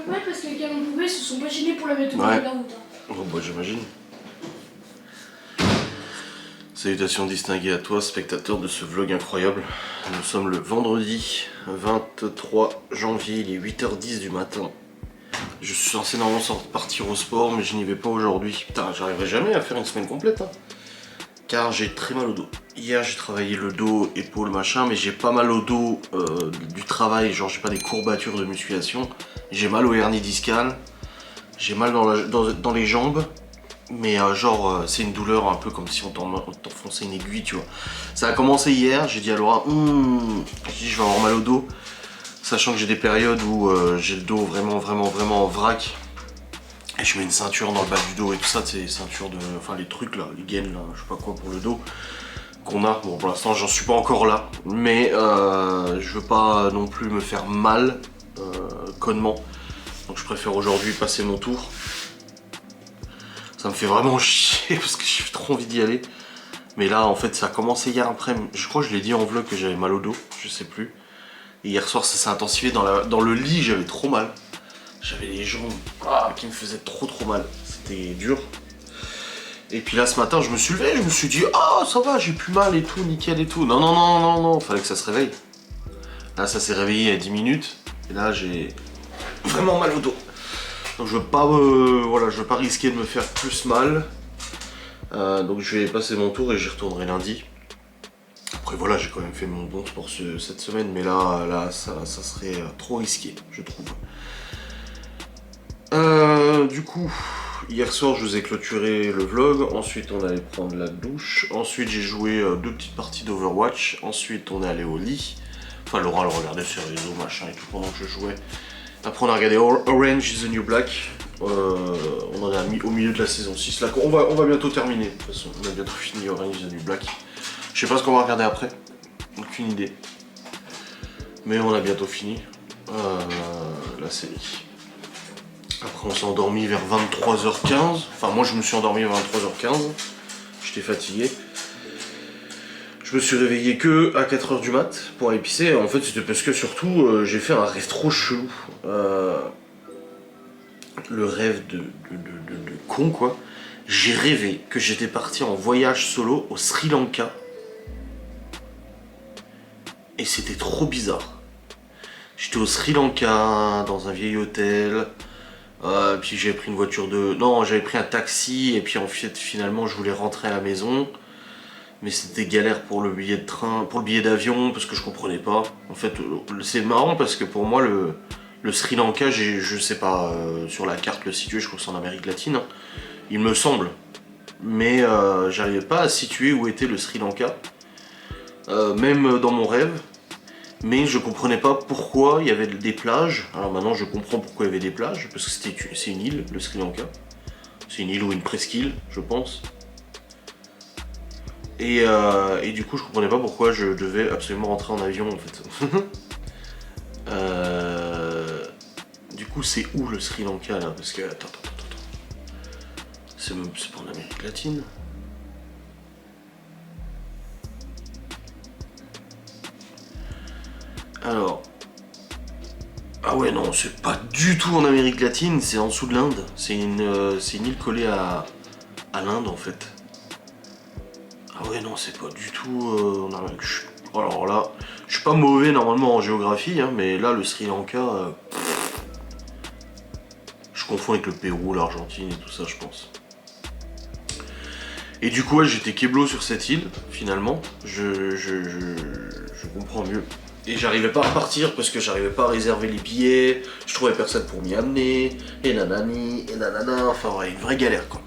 poubelle parce que les camions poubelles se sont pas gênés pour la mettre au milieu de la route. Bon, bah j'imagine. Salutations distinguées à toi, spectateur de ce vlog incroyable. Nous sommes le vendredi 23 janvier, il est 8h10 du matin. Je suis censé normalement partir au sport, mais je n'y vais pas aujourd'hui. Putain, j'arriverai jamais à faire une semaine complète, hein. Car j'ai très mal au dos. Hier, j'ai travaillé le dos, épaules, machin, mais j'ai pas mal au dos du travail. Genre, j'ai pas des courbatures de musculation. J'ai mal au hernie discale. J'ai mal dans les jambes. Mais c'est une douleur un peu comme si on t'enfonçait une aiguille, tu vois. Ça a commencé hier, j'ai dit à Laura, j'ai dit je vais avoir mal au dos. Sachant que j'ai des périodes où j'ai le dos vraiment en vrac. Et je mets une ceinture dans le bas du dos et tout ça, c'est les ceintures de... Enfin les trucs là, les gaines là, je sais pas quoi pour le dos qu'on a. Bon pour l'instant j'en suis pas encore là. Mais je veux pas non plus me faire mal connement. Donc je préfère aujourd'hui passer mon tour. Ça me fait vraiment chier parce que j'ai trop envie d'y aller. Mais là en fait ça a commencé hier après-midi. Je crois que je l'ai dit en vlog que j'avais mal au dos, je sais plus. Et hier soir ça s'est intensifié dans le lit, j'avais trop mal. J'avais les jambes qui me faisaient trop mal. C'était dur. Et puis là ce matin je me suis levé, je me suis dit ah ça va, j'ai plus mal et tout, nickel et tout. Non, fallait que ça se réveille. Là ça s'est réveillé il y a 10 minutes. Et là j'ai vraiment mal au dos. Donc je veux pas je veux pas risquer de me faire plus mal. Donc je vais passer mon tour et j'y retournerai lundi. Après voilà, j'ai quand même fait mon bon sport cette semaine, mais là ça serait trop risqué, je trouve. Du coup, hier soir je vous ai clôturé le vlog, ensuite on allait prendre la douche, ensuite j'ai joué 2 petites parties d'Overwatch, ensuite on est allé au lit. Enfin Laura elle regardait sur les réseaux machin et tout pendant que je jouais. Après on a regardé Orange is the New Black, on en a mis au milieu de la saison 6, là on va bientôt terminer, de toute façon on a bientôt fini Orange is the New Black. Je sais pas ce qu'on va regarder après, aucune idée. Mais on a bientôt fini la série. Après on s'est endormi vers 23h15, enfin moi je me suis endormi vers 23h15, j'étais fatigué. Je me suis réveillé que à 4h du mat pour aller pisser. En fait c'était parce que surtout j'ai fait un rêve trop chelou. Le rêve de con quoi. J'ai rêvé que j'étais parti en voyage solo au Sri Lanka. Et c'était trop bizarre. J'étais au Sri Lanka, dans un vieil hôtel. Puis j'avais pris une voiture de... Non, j'avais pris un taxi et puis en fait finalement je voulais rentrer à la maison. Mais c'était galère pour le billet de train, pour le billet d'avion parce que je comprenais pas. En fait c'est marrant parce que pour moi le Sri Lanka, je sais pas sur la carte le situer, je crois que c'est en Amérique latine. Hein, il me semble. Mais j'arrivais pas à situer où était le Sri Lanka. Même dans mon rêve. Mais je comprenais pas pourquoi il y avait des plages. Alors maintenant je comprends pourquoi il y avait des plages, parce que c'est une île, le Sri Lanka. C'est une île ou une presqu'île, je pense. Et du coup je comprenais pas pourquoi je devais absolument rentrer en avion en fait. Du coup c'est où le Sri Lanka là? Parce que attends. C'est pas en Amérique latine. Alors, ah ouais non, c'est pas du tout en Amérique latine, c'est en dessous de l'Inde. C'est une île collée à l'Inde en fait. Ah ouais non, c'est pas du tout en Amérique. Alors là, je suis pas mauvais normalement en géographie, hein, mais là le Sri Lanka, je confonds avec le Pérou, l'Argentine et tout ça, je pense. Et du coup, ouais, j'étais keblo sur cette île, finalement. Je comprends mieux. Et j'arrivais pas à repartir parce que j'arrivais pas à réserver les billets, je trouvais personne pour m'y amener, et nanani, et nanana, enfin ouais, une vraie galère quoi.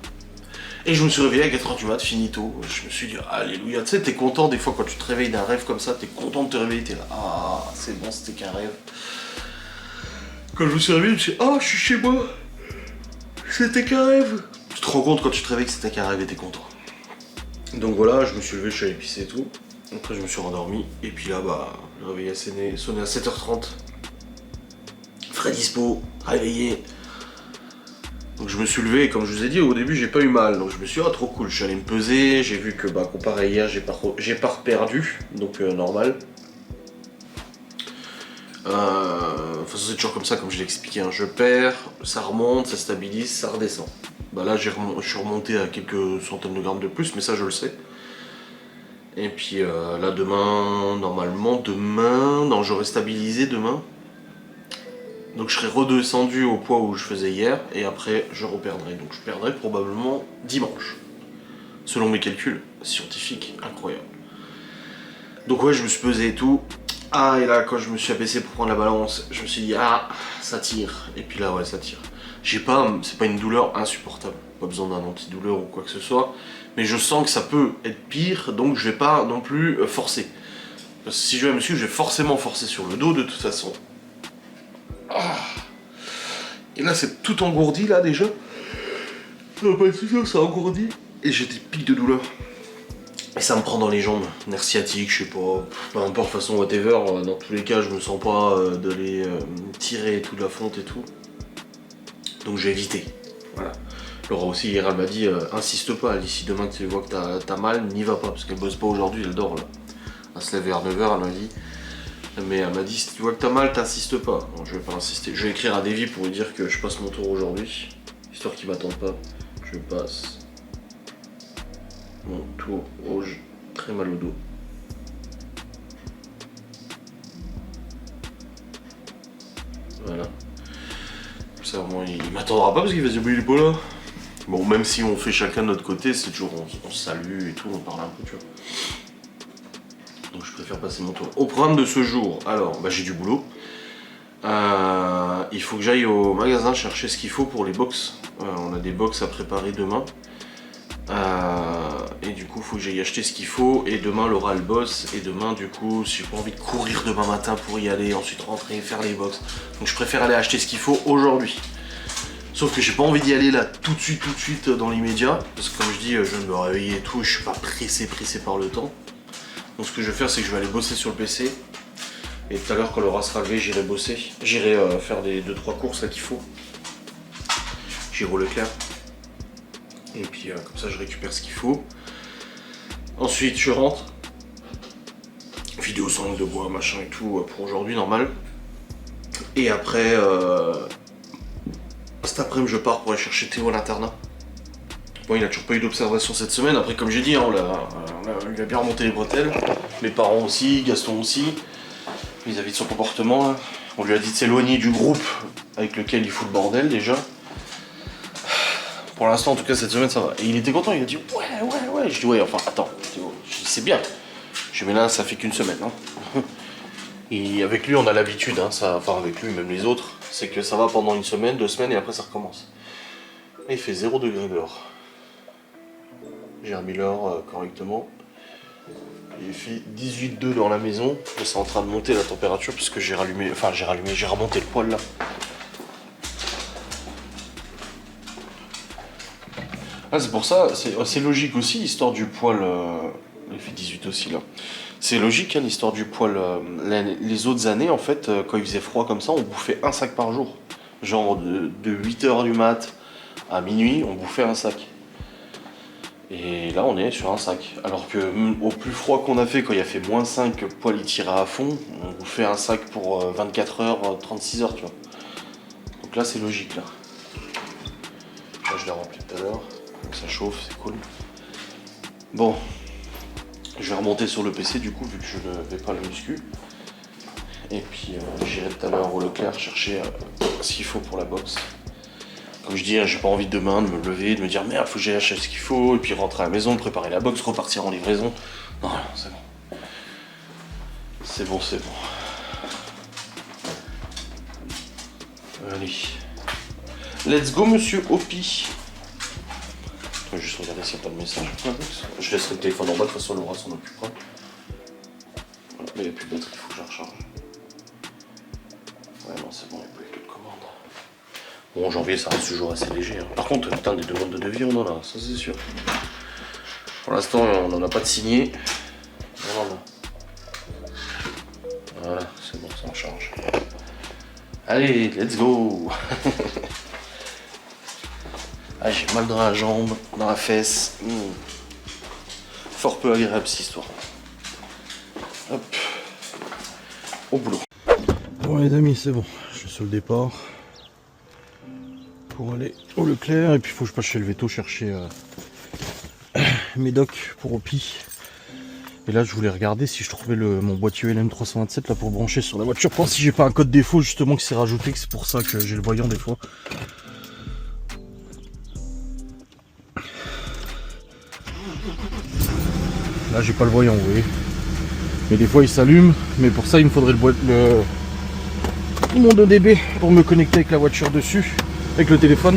Et je me suis réveillé à 4h du mat, finito, je me suis dit alléluia, tu sais t'es content des fois quand tu te réveilles d'un rêve comme ça, t'es content de te réveiller, t'es là, ah c'est bon c'était qu'un rêve. Quand je me suis réveillé, je me suis dit ah je suis chez moi, c'était qu'un rêve. Tu te rends compte quand tu te réveilles que c'était qu'un rêve et t'es content. Donc voilà, je me suis levé, je suis allé pisser et tout. Après je me suis rendormi et puis là le réveil a sonné à 7h30. Frais dispo, réveillé. Donc je me suis levé et comme je vous ai dit au début j'ai pas eu mal. Donc je me suis dit trop cool, je suis allé me peser, j'ai vu que comparé à hier j'ai pas perdu, donc normal. De toute c'est toujours comme ça, comme je l'ai expliqué, hein. Je perds, ça remonte, ça stabilise, ça redescend. Bah là, je suis remonté à quelques centaines de grammes de plus, mais ça, je le sais. Et puis là, demain, normalement, non, j'aurai stabilisé demain. Donc je serai redescendu au poids où je faisais hier, et après, je reperdrai. Donc je perdrai probablement dimanche. Selon mes calculs scientifiques, incroyable. Donc ouais, je me suis pesé et tout. Ah, et là, quand je me suis abaissé pour prendre la balance, je me suis dit, ah, ça tire. Et puis là, ouais, ça tire. C'est pas une douleur insupportable. Pas besoin d'un antidouleur ou quoi que ce soit. Mais je sens que ça peut être pire, donc je vais pas non plus forcer. Parce que si je vais me suivre, je vais forcément forcer sur le dos de toute façon. Ah. Et là, c'est tout engourdi, là, déjà. Non, pas de soucis, ça engourdi. Et j'ai des pics de douleur. Et ça me prend dans les jambes, nerf sciatique, je sais pas, peu importe, de toute façon, whatever, dans tous les cas, je me sens pas d'aller tirer et tout de la fonte et tout. Donc j'ai évité, voilà. Laura aussi, hier, elle m'a dit, insiste pas, d'ici demain que tu vois que t'as mal, n'y va pas, parce qu'elle bosse pas aujourd'hui, elle dort là. Elle se lève vers 9h, elle m'a dit. Mais elle m'a dit, si tu vois que t'as mal, t'insistes pas. Non, je vais pas insister. Je vais écrire à Davy pour lui dire que je passe mon tour aujourd'hui, histoire qu'il m'attende pas. Je passe mon tour, oh, j'ai très mal au dos. Voilà. Ça, moi, il m'attendra pas parce qu'il va se dire, mais il est pas là. Bon, même si on fait chacun de notre côté, c'est toujours, on se salue et tout, on parle un peu, tu vois. Donc je préfère passer mon tour. Au programme de ce jour, alors, bah, j'ai du boulot. Il faut que j'aille au magasin chercher ce qu'il faut pour les box. On a des box à préparer demain. Et du coup, il faut que j'aille acheter ce qu'il faut. Et demain, Laura le boss. Et demain, du coup, si j'ai pas envie de courir demain matin pour y aller, ensuite rentrer et faire les box. Donc je préfère aller acheter ce qu'il faut aujourd'hui. Sauf que j'ai pas envie d'y aller là tout de suite dans l'immédiat. Parce que comme je dis, je viens de me réveiller et tout. Je suis pas pressé par le temps. Donc ce que je vais faire, c'est que je vais aller bosser sur le PC. Et tout à l'heure, quand Laura sera levée, j'irai bosser. J'irai faire des 2-3 courses là qu'il faut. J'irai au Leclerc. Et puis comme ça, je récupère ce qu'il faut. Ensuite, je rentre. Vidéo sans langue de bois, machin et tout pour aujourd'hui, normal. Et après, cet après-midi, je pars pour aller chercher Théo à l'internat. Bon, il a toujours pas eu d'observation cette semaine. Après, comme j'ai dit, hein, il a bien remonté les bretelles. Mes parents aussi, Gaston aussi. Vis-à-vis de son comportement, là. On lui a dit de s'éloigner du groupe avec lequel il fout le bordel déjà. Pour l'instant, en tout cas, cette semaine, ça va. Et il était content, il a dit ouais. Je dis ouais, enfin, attends, Théo, c'est bien. Je dis mais là, ça fait qu'une semaine, hein. Et avec lui, on a l'habitude, hein, enfin avec lui, même les autres, c'est que ça va pendant une semaine, 2 semaines et après ça recommence. Et il fait 0 degré dehors. J'ai remis l'heure correctement. Il fait 18,2 dans la maison. C'est en train de monter la température puisque j'ai remonté le poêle là. Ah, c'est pour ça, c'est logique aussi, l'histoire du poêle. Il fait 18 aussi là. C'est logique, hein, l'histoire du poêle. Les autres années, en fait, quand il faisait froid comme ça, on bouffait un sac par jour. Genre de 8h du mat à minuit, on bouffait un sac. Et là, on est sur un sac. Alors que au plus froid qu'on a fait, quand il a fait -5, le poêle il tirait à fond, on bouffait un sac pour 24 heures, 36 heures, tu vois. Donc là, c'est logique, là. Là, je l'ai rempli tout à l'heure. Donc ça chauffe, c'est cool. Bon. Je vais remonter sur le PC, du coup, vu que je ne vais pas la muscu. Et puis, j'irai tout à l'heure au Leclerc chercher ce qu'il faut pour la boxe. Comme je dis, j'ai pas envie de demain de me lever, de me dire merde, faut que j'aille acheter ce qu'il faut, et puis rentrer à la maison, préparer la boxe, repartir en livraison. Non, c'est bon. C'est bon, c'est bon. Allez. Let's go, monsieur Hopi. Je vais juste regarder s'il n'y a pas de message. Je laisserai le téléphone en bas, de toute façon, Laura s'en occupera. Voilà, mais il n'y a plus de batterie, il faut que je la recharge. Ouais, non, c'est bon, il n'y a plus de commande. Bon, en janvier, ça reste toujours assez léger. Hein. Par contre, putain, des demandes de devis, on en a, ça c'est sûr. Pour l'instant, on n'en a pas de signé. On en a. Voilà, c'est bon, ça en charge. Allez, let's go. Ah, j'ai mal dans la jambe, dans la fesse. Fort peu agréable cette histoire. Hop. Au boulot. Bon les amis, c'est bon. je suis sur le départ pour aller au Leclerc et puis il faut que je passe chez le Veto chercher mes docks pour Opi. Et là je voulais regarder si je trouvais mon boîtier LM327 là pour brancher sur la voiture, pour voir si j'ai pas un code défaut justement qui s'est rajouté, que c'est pour ça que j'ai le voyant des fois. Là j'ai pas le voyant, vous voyez. Mais des fois il s'allume, mais pour ça il me faudrait mon 2DB pour me connecter avec la voiture dessus, avec le téléphone.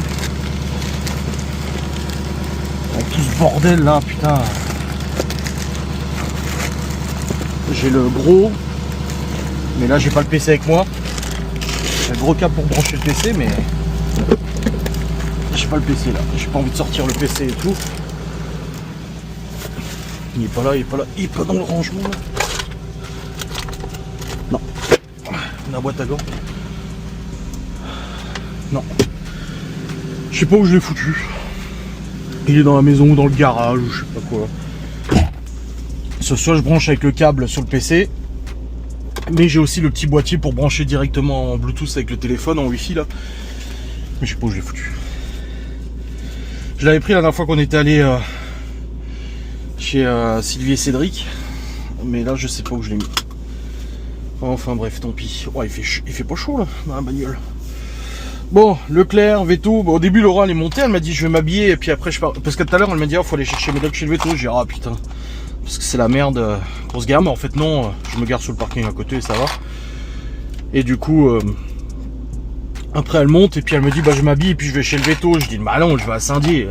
Avec tout ce bordel là, putain. J'ai le gros, mais là j'ai pas le PC avec moi. J'ai le gros câble pour brancher le PC, mais j'ai pas le PC là. J'ai pas envie de sortir le PC et tout. Il est pas là, il est pas là, il est pas dans le rangement là. Non. La boîte à gants. Non. Je sais pas où je l'ai foutu. Il est dans la maison ou dans le garage ou je sais pas quoi. Soit je branche avec le câble sur le PC, mais j'ai aussi le petit boîtier pour brancher directement en Bluetooth avec le téléphone, en Wi-Fi là. Mais je sais pas où je l'ai foutu. Je l'avais pris la dernière fois qu'on était allé chez Sylvie et Cédric, mais là je sais pas où je l'ai mis. Enfin bref, tant pis. Oh, il fait pas chaud là dans la bagnole. Bon, Leclerc, Veto. Bon, au début Laura elle est montée, elle m'a dit je vais m'habiller et puis après je pars. Parce que tout à l'heure elle m'a dit oh, faut aller chercher mes docks chez le Veto. J'ai dit ah putain. Parce que c'est la merde pour se garer, mais en fait non, je me gare sur le parking à côté et ça va. Et du coup, après elle monte et puis elle me dit bah je m'habille et puis je vais chez le Veto. Je dis bah non, je vais à Saint-Dié,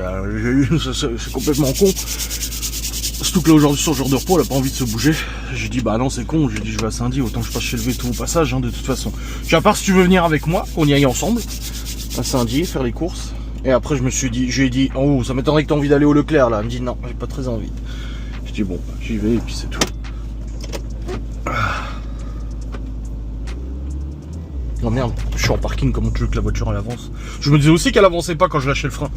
c'est complètement con. Surtout que là aujourd'hui sur le jour de repos, elle a pas envie de se bouger. J'ai dit bah non c'est con, j'ai dit je vais à Saint-Dié, autant que je passe chez le Veto au passage hein, de toute façon. J'ai à part si tu veux venir avec moi, qu'on y aille ensemble, à Saint-Dié, faire les courses. Et après je me suis dit, j'ai dit oh ça m'étonnerait que tu aies envie d'aller au Leclerc là. Elle me dit non, j'ai pas très envie. Je dis bon, j'y vais et puis c'est tout. Oh merde, je suis en parking, comment tu veux que la voiture elle avance? Je me disais aussi qu'elle avançait pas quand je lâchais le frein.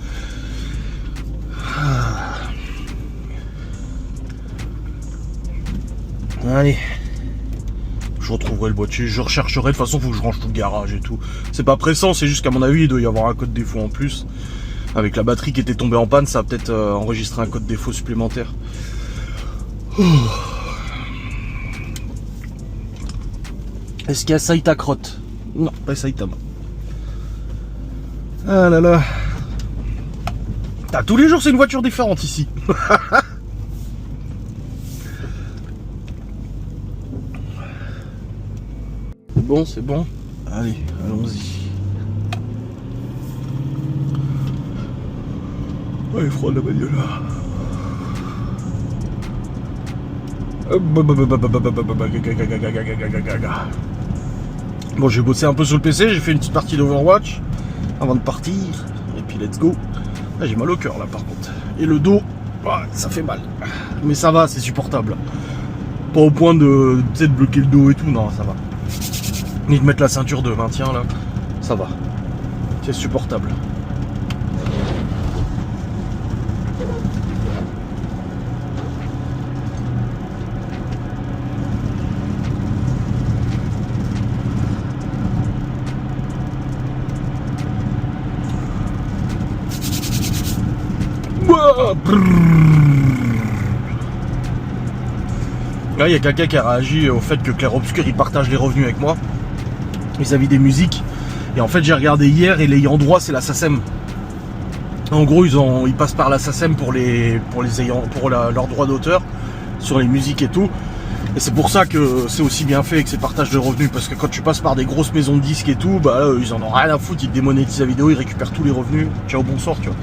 Allez. Je retrouverai le boîtier, je rechercherai, de toute façon faut que je range tout le garage et tout. C'est pas pressant, c'est juste qu'à mon avis il doit y avoir un code défaut en plus. Avec la batterie qui était tombée en panne, ça a peut-être enregistré un code défaut supplémentaire. Est-ce qu'il y a Saïta Crotte? Non, pas Saitama. Ah là là. Ah, tous les jours c'est une voiture différente ici. C'est bon, c'est bon. Allez, allons-y. Oh, il est froid la bagnole là. Bon, j'ai bossé un peu sur le PC, j'ai fait une petite partie d'Overwatch avant de partir, et puis let's go. Là, j'ai mal au cœur là par contre. Et le dos, ça fait mal. Mais ça va, c'est supportable. Pas au point de peut-être bloquer le dos et tout, non, ça va. Ni de mettre la ceinture de maintien là, ça va. C'est supportable. Là, il y a quelqu'un qui a réagi au fait que Clair Obscur il partage les revenus avec moi vis-à-vis des musiques. Et en fait, j'ai regardé hier et l'ayant droit, c'est la SACEM. En gros, ils passent par la SACEM pour leurs droits d'auteur sur les musiques et tout. Et c'est pour ça que c'est aussi bien fait avec ces partages de revenus, parce que quand tu passes par des grosses maisons de disques et tout, bah ils en ont rien à foutre, ils démonétisent la vidéo, ils récupèrent tous les revenus. Ciao, bonsoir, tu vois.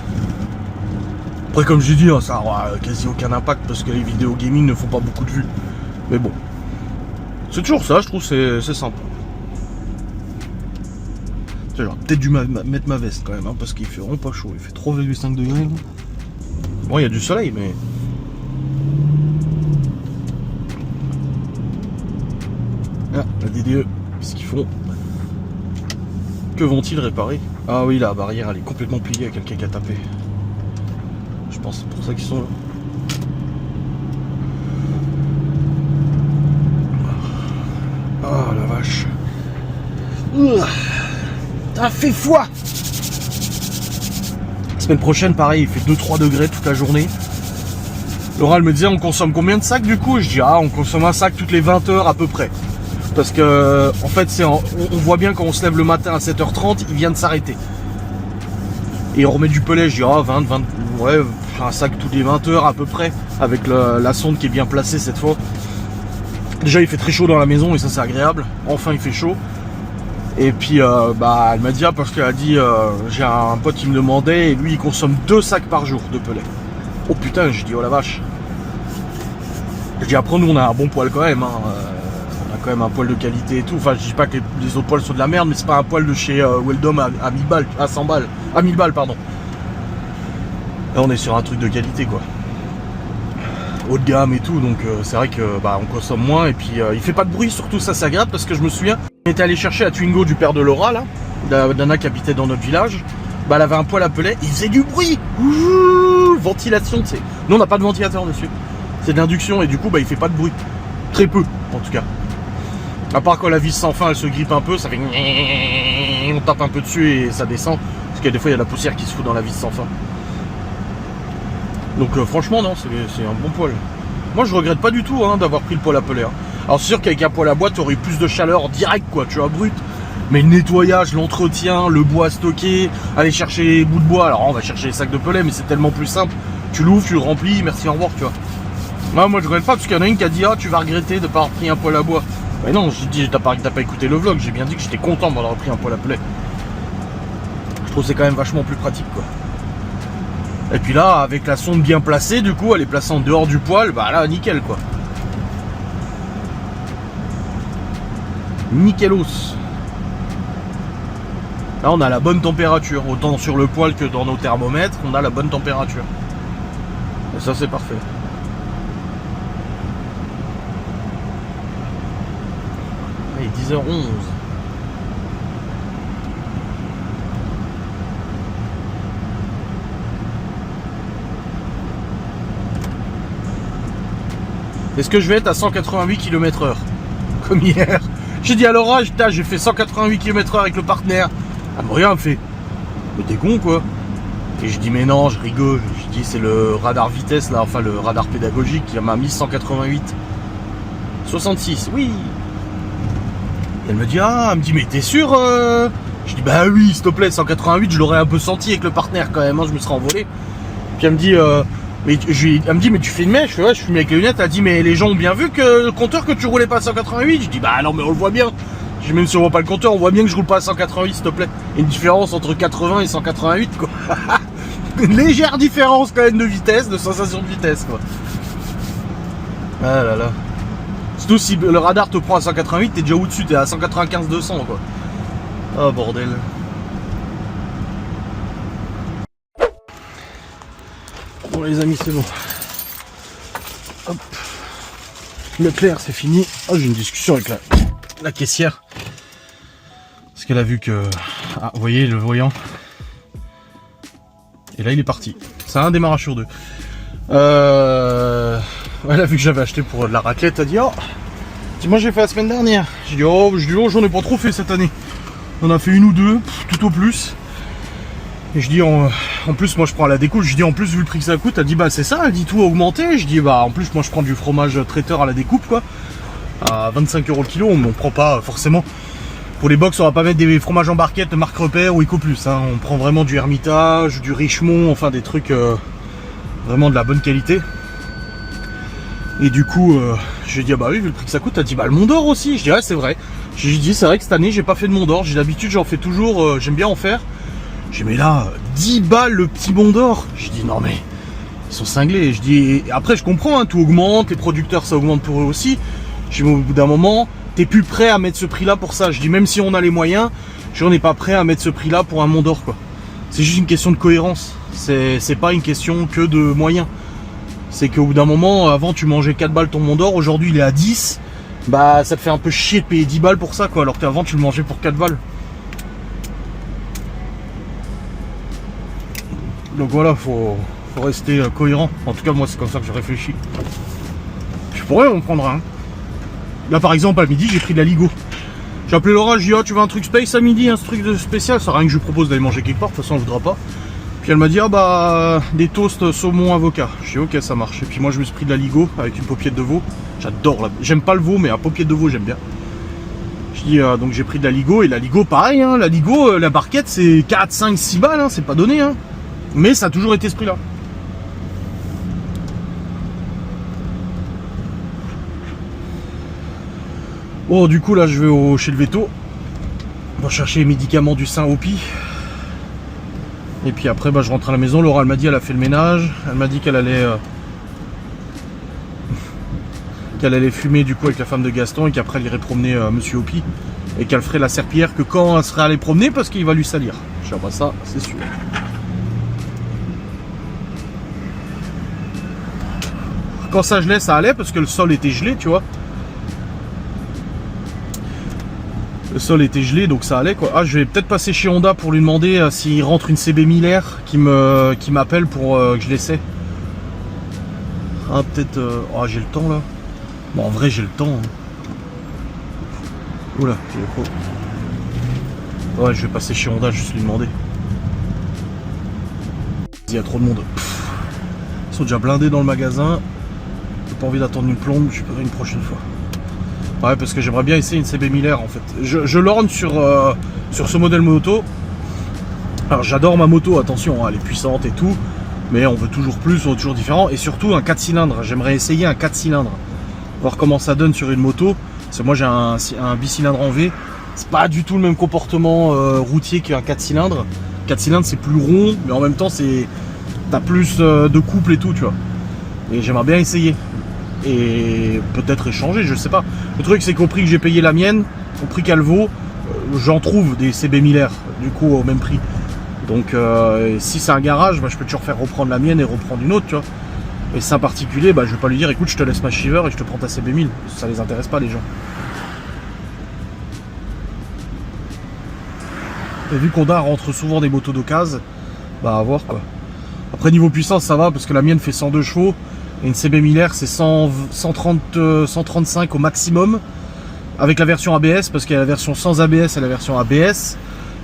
Après, comme j'ai dit, hein, ça aura quasi aucun impact parce que les vidéos gaming ne font pas beaucoup de vues. Mais bon, c'est toujours ça, je trouve, c'est sympa. J'aurais peut-être dû mettre ma veste quand même, hein, parce qu'il fait vraiment pas chaud, il fait 3,5 degrés. Bon, il y a du soleil, mais... Ah, la DDE, qu'est-ce qu'ils font? Que vont-ils réparer? Ah oui, la barrière, elle est complètement pliée à quelqu'un qui a tapé. Je pense que c'est pour ça qu'ils sont là. Ah la vache. T'as fait foi. Semaine prochaine, pareil, il fait 2-3 degrés toute la journée. Laura, elle me disait, on consomme combien de sacs du coup? Je dis, on consomme un sac toutes les 20 heures à peu près. Parce que, en fait, on voit bien quand on se lève le matin à 7h30, il vient de s'arrêter. Et on remet du pellet, je dis, 20, ouais, un sac toutes les 20 heures à peu près, avec la sonde qui est bien placée cette fois. Déjà, il fait très chaud dans la maison et ça, c'est agréable. Enfin, il fait chaud. Et puis, elle m'a dit, parce qu'elle a dit, j'ai un pote qui me demandait, et lui, il consomme 2 sacs par jour de pellet. Oh putain, je dis, oh la vache. Je dis, après, nous, on a un bon poil quand même, On a quand même un poil de qualité et tout. Enfin, je dis pas que les autres poils sont de la merde, mais c'est pas un poil de chez Weldom à 1000 balles, à 100 balles. À 1000 balles, pardon. Là, on est sur un truc de qualité, quoi. Haut de gamme et tout, donc c'est vrai que on consomme moins. Et puis, il fait pas de bruit, surtout, ça, c'est agréable, parce que je me souviens, on était allé chercher la Twingo du père de Laura, là, Dana qui habitait dans notre village. Elle avait un poêle à pellet, il faisait du bruit. Ouh, ventilation, tu sais. Nous, on n'a pas de ventilateur dessus. C'est de l'induction, et du coup, il fait pas de bruit. Très peu, en tout cas. À part quand la vis sans fin, elle se grippe un peu, ça fait... On tape un peu dessus et ça descend. Parce que des fois, il y a de la poussière qui se fout dans la vis sans fin. Donc franchement, non, c'est un bon poêle. Moi, je regrette pas du tout d'avoir pris le poêle à pellet. Alors, c'est sûr qu'avec un poêle à bois, tu aurais eu plus de chaleur direct, quoi, tu vois, brut. Mais le nettoyage, l'entretien, le bois stocké, aller chercher les bouts de bois. Alors, on va chercher les sacs de pellet, mais c'est tellement plus simple. Tu l'ouvres, tu le remplis, merci, au revoir, tu vois. Moi, je regrette pas, parce qu'il y en a une qui a dit, tu vas regretter de ne pas avoir pris un poêle à bois. Mais non, j'ai dit, t'as pas écouté le vlog, j'ai bien dit que j'étais content d'avoir pris un poêle à pellet. Je trouve que c'est quand même vachement plus pratique, quoi. Et puis là, avec la sonde bien placée, du coup, elle est placée en dehors du poêle, là, nickel, quoi. Nickelos. Là, on a la bonne température, autant sur le poêle que dans nos thermomètres, on a la bonne température. Et ça, c'est parfait. Allez, 10h11. Est-ce que je vais être à 188 km/h comme hier? J'ai dit à Laura, j'ai fait 188 km/h avec le partenaire. Elle me regarde, elle me fait, mais t'es con quoi? Et je dis, mais non, je rigole. Je dis, c'est le radar vitesse là, enfin le radar pédagogique qui m'a mis 188. 66, oui. Et elle me dit, elle me dit, mais t'es sûr Je dis, bah oui, s'il te plaît, 188, je l'aurais un peu senti avec le partenaire quand même, je me serais envolé. Puis elle me dit, elle me dit, mais tu fais une mèche? Je fais, ouais, je fume avec les lunettes. Elle dit, mais les gens ont bien vu que le compteur que tu roulais pas à 188. Je dis, bah non, mais on le voit bien. Je dis, même si on voit pas le compteur, on voit bien que je roule pas à 188, s'il te plaît. Il y a une différence entre 80 et 188, quoi. Une légère différence quand même de vitesse, de sensation de vitesse, quoi. Ah là là. Surtout si le radar te prend à 188, t'es déjà au-dessus, t'es à 195-200, quoi. Oh bordel. Bon les amis, c'est bon. Hop. Leclerc, c'est fini. Oh, j'ai une discussion avec la caissière. Parce qu'elle a vu que... vous voyez le voyant. Et là il est parti. C'est un démarrage sur deux. Elle a vu que j'avais acheté pour de la raclette. Elle a dit, dis-moi, j'ai fait la semaine dernière. J'ai dit, j'en ai pas trop fait cette année. On a fait une ou deux, tout au plus. Et je dis, en plus, moi je prends à la découpe. Je dis, en plus, vu le prix que ça coûte, elle dit, c'est ça. Elle dit, tout a augmenté. Je dis, en plus, moi je prends du fromage traiteur à la découpe, quoi. À 25 € le kilo. On prend pas forcément. Pour les box, on va pas mettre des fromages en barquette de marque Repère ou EcoPlus. On prend vraiment du Hermitage, du Richemont, enfin des trucs vraiment de la bonne qualité. Et du coup, j'ai dit, oui, vu le prix que ça coûte, elle dit, le Mont d'Or aussi. Je dis, ouais, c'est vrai. J'ai dit, c'est vrai que cette année, j'ai pas fait de Mont d'Or. J'ai d'habitude, j'en fais toujours, j'aime bien en faire. J'ai dit, mais là, 10 balles le petit Mont d'Or. Je dis, non, mais ils sont cinglés. Je dis, après, je comprends, tout augmente, les producteurs, ça augmente pour eux aussi. Je dis, au bout d'un moment, t'es plus prêt à mettre ce prix-là pour ça. Je dis, même si on a les moyens, on n'est pas prêt à mettre ce prix-là pour un Mont d'Or, quoi. C'est juste une question de cohérence. C'est pas une question que de moyens. C'est qu'au bout d'un moment, avant tu mangeais 4 balles ton Mont d'Or, aujourd'hui il est à 10. Ça te fait un peu chier de payer 10 balles pour ça, quoi. Alors qu'avant tu le mangeais pour 4 balles. Donc voilà, faut rester cohérent. En tout cas, moi c'est comme ça que je réfléchis. Je pourrais en prendre un. Là par exemple, à midi, j'ai pris de la Ligo. J'ai appelé Laura, je dis ah tu veux un truc space à midi, un truc de spécial, ça sert à rien que je lui propose d'aller manger quelque part, de toute façon elle voudra pas. Puis elle m'a dit ah bah des toasts saumon avocat. Je dis ok ça marche. Et puis moi je me suis pris de la ligo avec une paupiette de veau. J'adore j'aime pas le veau mais la paupiette de veau j'aime bien. Je dis donc j'ai pris de la ligo et la ligo pareil hein, la ligo la barquette c'est 4, 5, 6 balles hein, c'est pas donné hein. Mais ça a toujours été ce prix là. Bon du coup là je vais chez le veto. On va chercher les médicaments du sein au pis. Et puis après bah, je rentre à la maison, Laura elle m'a dit elle a fait le ménage, elle m'a dit qu'elle allait fumer du coup avec la femme de Gaston et qu'après elle irait promener Monsieur Hopi et qu'elle ferait la serpillière que quand elle serait allée promener parce qu'il va lui salir. Je dis ah bah ça c'est sûr. Quand ça gelait ça allait parce que le sol était gelé tu vois. Le sol était gelé donc ça allait quoi. Ah je vais peut-être passer chez Honda pour lui demander s'il rentre une CB 1000R qui m'appelle pour que je l'essaie. Ah peut-être... Oh j'ai le temps là. Bon en vrai j'ai le temps. Hein. Oula, ouais je vais passer chez Honda juste lui demander. Il y a trop de monde. Pff. Ils sont déjà blindés dans le magasin. J'ai pas envie d'attendre une plombe, je ferai une prochaine fois. Ouais parce que j'aimerais bien essayer une CB 1000R en fait. Je lorne sur ce modèle moto. Alors j'adore ma moto, attention, hein, elle est puissante et tout. Mais on veut toujours plus, on veut toujours différent. Et surtout un 4 cylindres, j'aimerais essayer un 4 cylindres. Voir comment ça donne sur une moto. Parce que moi j'ai un bicylindre en V. C'est pas du tout le même comportement routier qu'un 4 cylindres. 4 cylindres c'est plus rond, mais en même temps t'as plus de couple et tout tu vois. Et j'aimerais bien essayer. Et peut-être échanger, je sais pas. Le truc c'est qu'au prix que j'ai payé la mienne, au prix qu'elle vaut, j'en trouve des CB 1000R du coup au même prix. Donc si c'est un garage, bah, je peux toujours faire reprendre la mienne et reprendre une autre, tu vois. Et si c'est un particulier, bah, je vais pas lui dire écoute je te laisse ma Shiver et je te prends ta CB 1000. Ça les intéresse pas les gens. Et vu qu'Honda rentre souvent des motos d'occasion, bah à voir quoi. Après niveau puissance ça va parce que la mienne fait 102 chevaux. Et une CB 1000R c'est 135 au maximum avec la version ABS parce qu'il y a la version sans ABS et la version ABS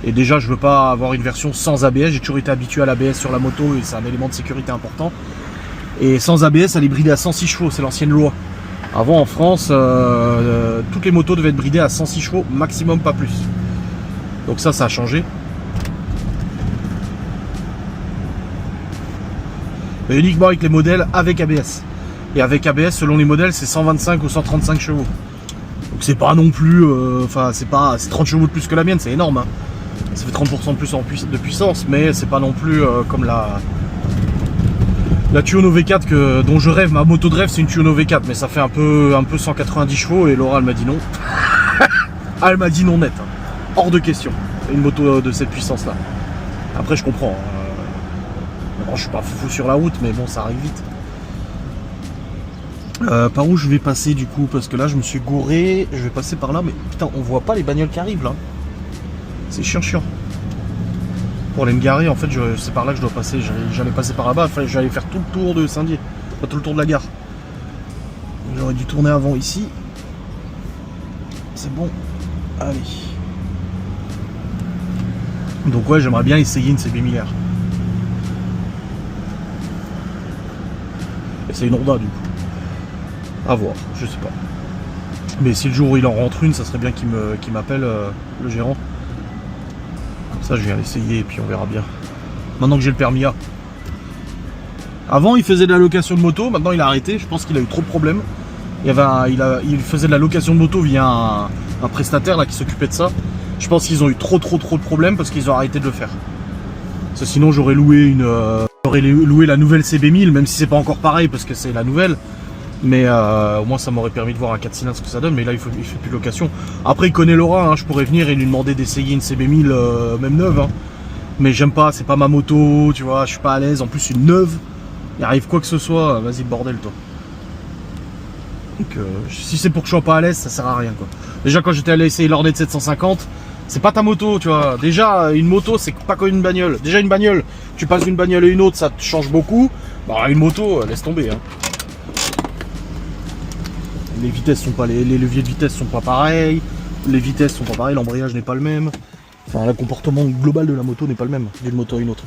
et déjà je veux pas avoir une version sans ABS, j'ai toujours été habitué à l'ABS sur la moto et c'est un élément de sécurité important et sans ABS elle est bridée à 106 chevaux, c'est l'ancienne loi. Avant en France toutes les motos devaient être bridées à 106 chevaux maximum, pas plus, donc ça a changé. Mais uniquement avec les modèles avec ABS. Et avec ABS, selon les modèles, c'est 125 ou 135 chevaux. Donc c'est pas non plus... Enfin, c'est 30 chevaux de plus que la mienne, c'est énorme. Hein. Ça fait 30% de plus de puissance, mais c'est pas non plus comme la Tuono V4 dont je rêve. Ma moto de rêve, c'est une Tuono V4, mais ça fait un peu 190 chevaux, et Laura, elle m'a dit non. Elle m'a dit non net. Hein. Hors de question. Une moto de cette puissance-là. Après, je comprends. Hein. Bon, je suis pas fou sur la route, mais bon, ça arrive vite. Par où je vais passer du coup? Parce que là, je me suis gouré. Je vais passer par là, mais putain, on voit pas les bagnoles qui arrivent là. C'est chiant. Pour aller me garer, en fait, c'est par là que je dois passer. J'allais passer par là-bas. J'allais faire tout le tour de Saint-Dié, pas tout le tour de la gare. J'aurais dû tourner avant ici. C'est bon. Allez. Donc ouais, j'aimerais bien essayer une CB 1000R. Et c'est une Honda du coup. À voir, je sais pas. Mais si le jour où il en rentre une, ça serait bien qu'il m'appelle le gérant. Comme ça je viens l'essayer et puis on verra bien. Maintenant que j'ai le permis A. Avant il faisait de la location de moto, maintenant il a arrêté, je pense qu'il a eu trop de problèmes. Il faisait de la location de moto via un prestataire là qui s'occupait de ça. Je pense qu'ils ont eu trop de problèmes parce qu'ils ont arrêté de le faire. Parce que sinon j'aurais loué la nouvelle CB1000, même si c'est pas encore pareil parce que c'est la nouvelle. Mais au moins ça m'aurait permis de voir un 4 cylindres ce que ça donne. Mais là il fait plus de location. Après il connaît Laura, hein, je pourrais venir et lui demander d'essayer une CB1000 même neuve. Hein. Mais j'aime pas, c'est pas ma moto, tu vois, je suis pas à l'aise. En plus une neuve, il arrive quoi que ce soit, vas-y bordel toi. Donc si c'est pour que je sois pas à l'aise, ça sert à rien quoi. Déjà quand j'étais allé essayer l'Hornet 750, c'est pas ta moto, tu vois. Déjà une moto c'est pas comme une bagnole. Déjà une bagnole, tu passes d'une bagnole à une autre, ça te change beaucoup. Bah une moto, laisse tomber. Hein. Les vitesses sont pas les leviers de vitesse sont pas pareils. les vitesses sont pas pareilles, l'embrayage n'est pas le même. Enfin, le comportement global de la moto n'est pas le même d'une moto à une autre.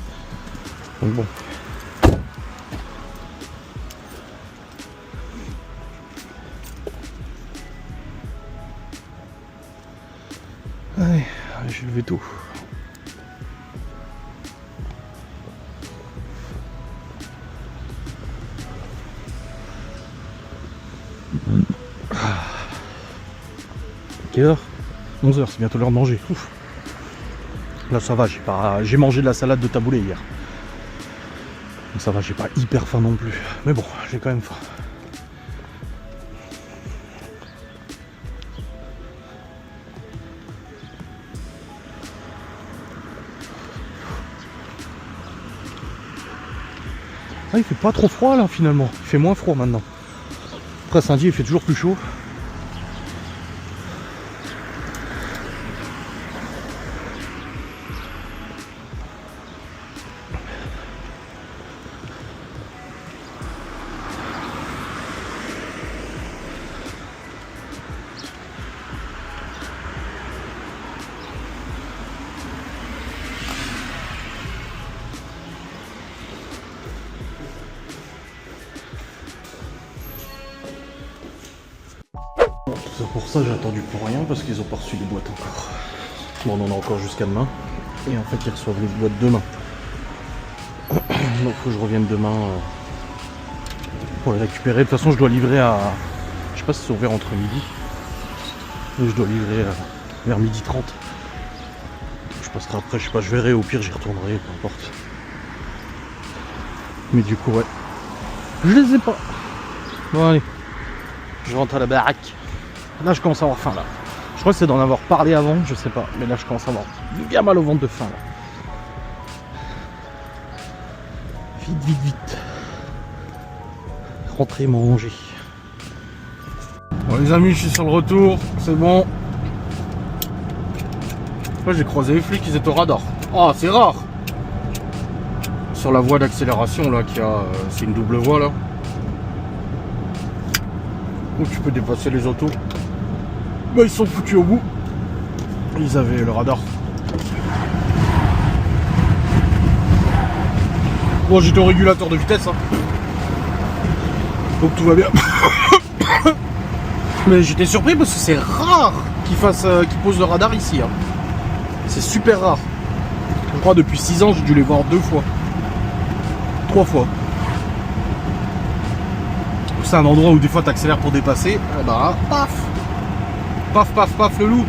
Donc bon. Allez, j'ai levé tout. Quelle heure? 11h, c'est bientôt l'heure de manger. Ouf. Là ça va, j'ai mangé de la salade de taboulé hier. Donc ça va, j'ai pas hyper faim non plus. Mais bon, j'ai quand même faim. Ah, il fait pas trop froid là finalement, il fait moins froid maintenant. Après Saint-Dié il fait toujours plus chaud. C'est pour ça que j'ai attendu pour rien, parce qu'ils ont pas reçu les boîtes encore. Bon, on en a encore jusqu'à demain. Et en fait, ils reçoivent les boîtes demain. Donc, faut que je revienne demain pour les récupérer. De toute façon, je dois livrer à... Je sais pas si c'est ouvert entre midi. Mais je dois livrer vers 12h30. Donc, je passerai après, je sais pas, je verrai. Au pire, j'y retournerai, peu importe. Mais du coup, ouais. Je les ai pas. Bon, allez. Je rentre à la baraque. Là je commence à avoir faim là. Je crois que c'est d'en avoir parlé avant, je sais pas. Mais là je commence à avoir bien mal au ventre de faim là. Vite, vite, vite. Rentrez manger. Bon les amis, je suis sur le retour, c'est bon. Là j'ai croisé les flics, ils étaient au radar. Ah c'est rare. Sur la voie d'accélération là qu'il y a, c'est une double voie là. Où tu peux dépasser les autos. Bah ils sont foutus au bout. Ils avaient le radar. Bon j'étais au régulateur de vitesse hein. Donc tout va bien. Mais j'étais surpris parce que c'est rare qu'ils posent le radar ici hein. C'est super rare. Je crois depuis 6 ans j'ai dû les voir 2 fois. 3 fois. C'est un endroit où des fois t'accélères pour dépasser, et bah paf. Paf paf paf le loup.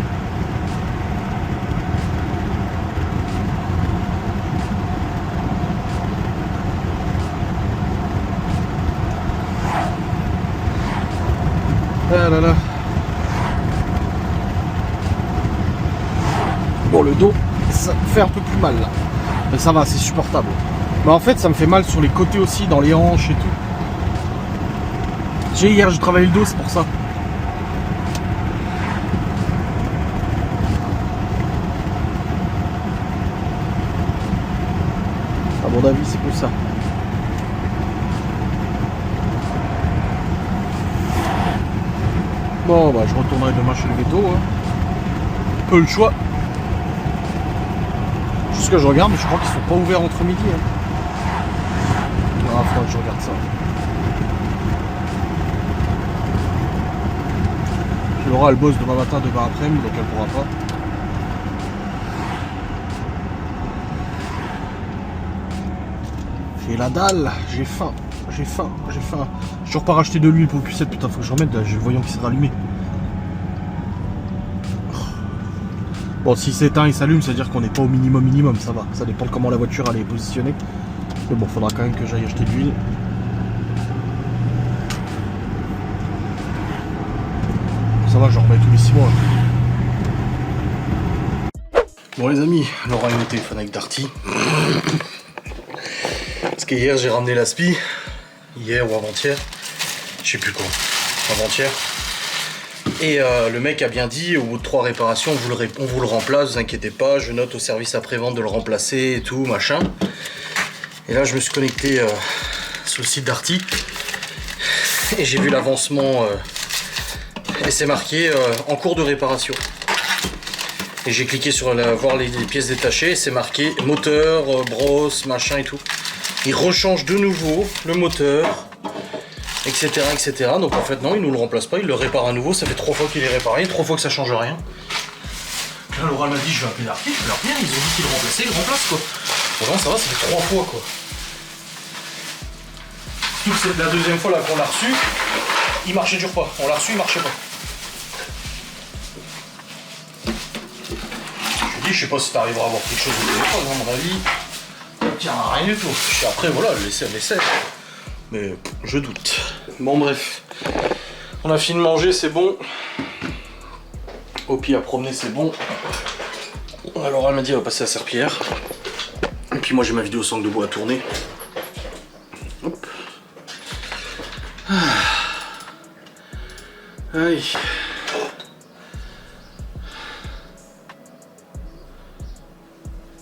Ah là là. Bon le dos, ça me fait un peu plus mal là. Mais ça va, c'est supportable. Mais en fait ça me fait mal sur les côtés aussi, dans les hanches et tout. Hier j'ai travaillé le dos, c'est pour ça. À mon avis c'est pour ça. Bon bah je retournerai demain chez le veto hein. Peu le choix. Juste que je regarde mais je crois qu'ils sont pas ouverts entre midi hein. Ah faudra que je regarde ça. Laura elle bosse demain matin, demain après-midi, donc elle pourra pas. J'ai la dalle, j'ai faim, j'ai faim, j'ai faim. J'ai toujours pas racheté de l'huile pour le Q7, putain faut que je remette, là, j'ai le voyant qui s'est rallumé. Bon si c'est éteint et s'allume, c'est-à-dire qu'on n'est pas au minimum, ça va. Ça dépend de comment la voiture elle est positionnée. Mais bon, faudra quand même que j'aille acheter de l'huile. Ça va, j'en remets tous les 6 mois. Bon les amis, Laura est au téléphone avec Darty. Parce que hier j'ai ramené l'aspi. Hier ou avant-hier. Je sais plus quand. Avant-hier. Et le mec a bien dit, au bout de 3 réparations, on vous le remplace, vous inquiétez pas. Je note au service après-vente de le remplacer et tout, machin. Et là je me suis connecté sur le site Darty. Et j'ai vu l'avancement... et c'est marqué en cours de réparation. Et j'ai cliqué sur voir les pièces détachées et c'est marqué moteur, brosse, machin et tout. Il rechange de nouveau le moteur, etc., etc. Donc en fait non, il nous le remplace pas, il le répare à nouveau. Ça fait 3 fois qu'il est réparé, 3 fois que ça change rien. Là Laura m'a dit je vais appeler l'Arpier, ils ont dit qu'ils le remplaçaient, ils le remplacent quoi. Vraiment ça va, ça fait 3 fois quoi. Surtout que c'est la deuxième fois là qu'on l'a reçu, il marchait toujours pas. On l'a reçu, il marchait pas. Je dis, je sais pas si t'arriveras à avoir quelque chose au téléphone, à mon avis. Ça tient à rien du tout. Après voilà, l'essai, mais je doute. Bon bref, on a fini de manger, c'est bon. Opi a promené, c'est bon. Alors elle m'a dit elle va passer à Serpillière. Et puis moi j'ai ma vidéo sangle de bois à tourner. Hop. Aïe.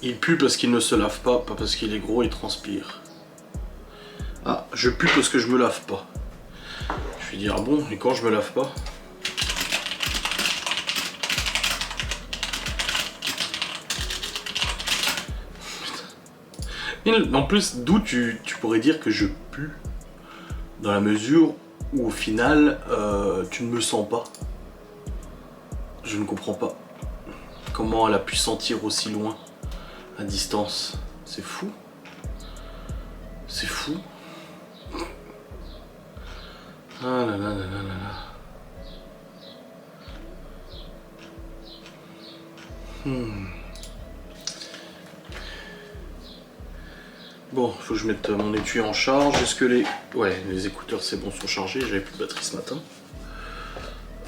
Il pue parce qu'il ne se lave pas parce qu'il est gros et transpire. Ah, je pue parce que je me lave pas. Je vais dire, ah bon, et quand je me lave pas? En plus, d'où tu pourrais dire que je pue? Dans la mesure où au final, tu ne me sens pas. Je ne comprends pas. Comment elle a pu sentir aussi loin, à distance. C'est fou. C'est fou. Ah là là là là là là. Bon, faut que je mette mon étui en charge. Est-ce que les... Ouais, les écouteurs c'est bon, sont chargés. J'avais plus de batterie ce matin.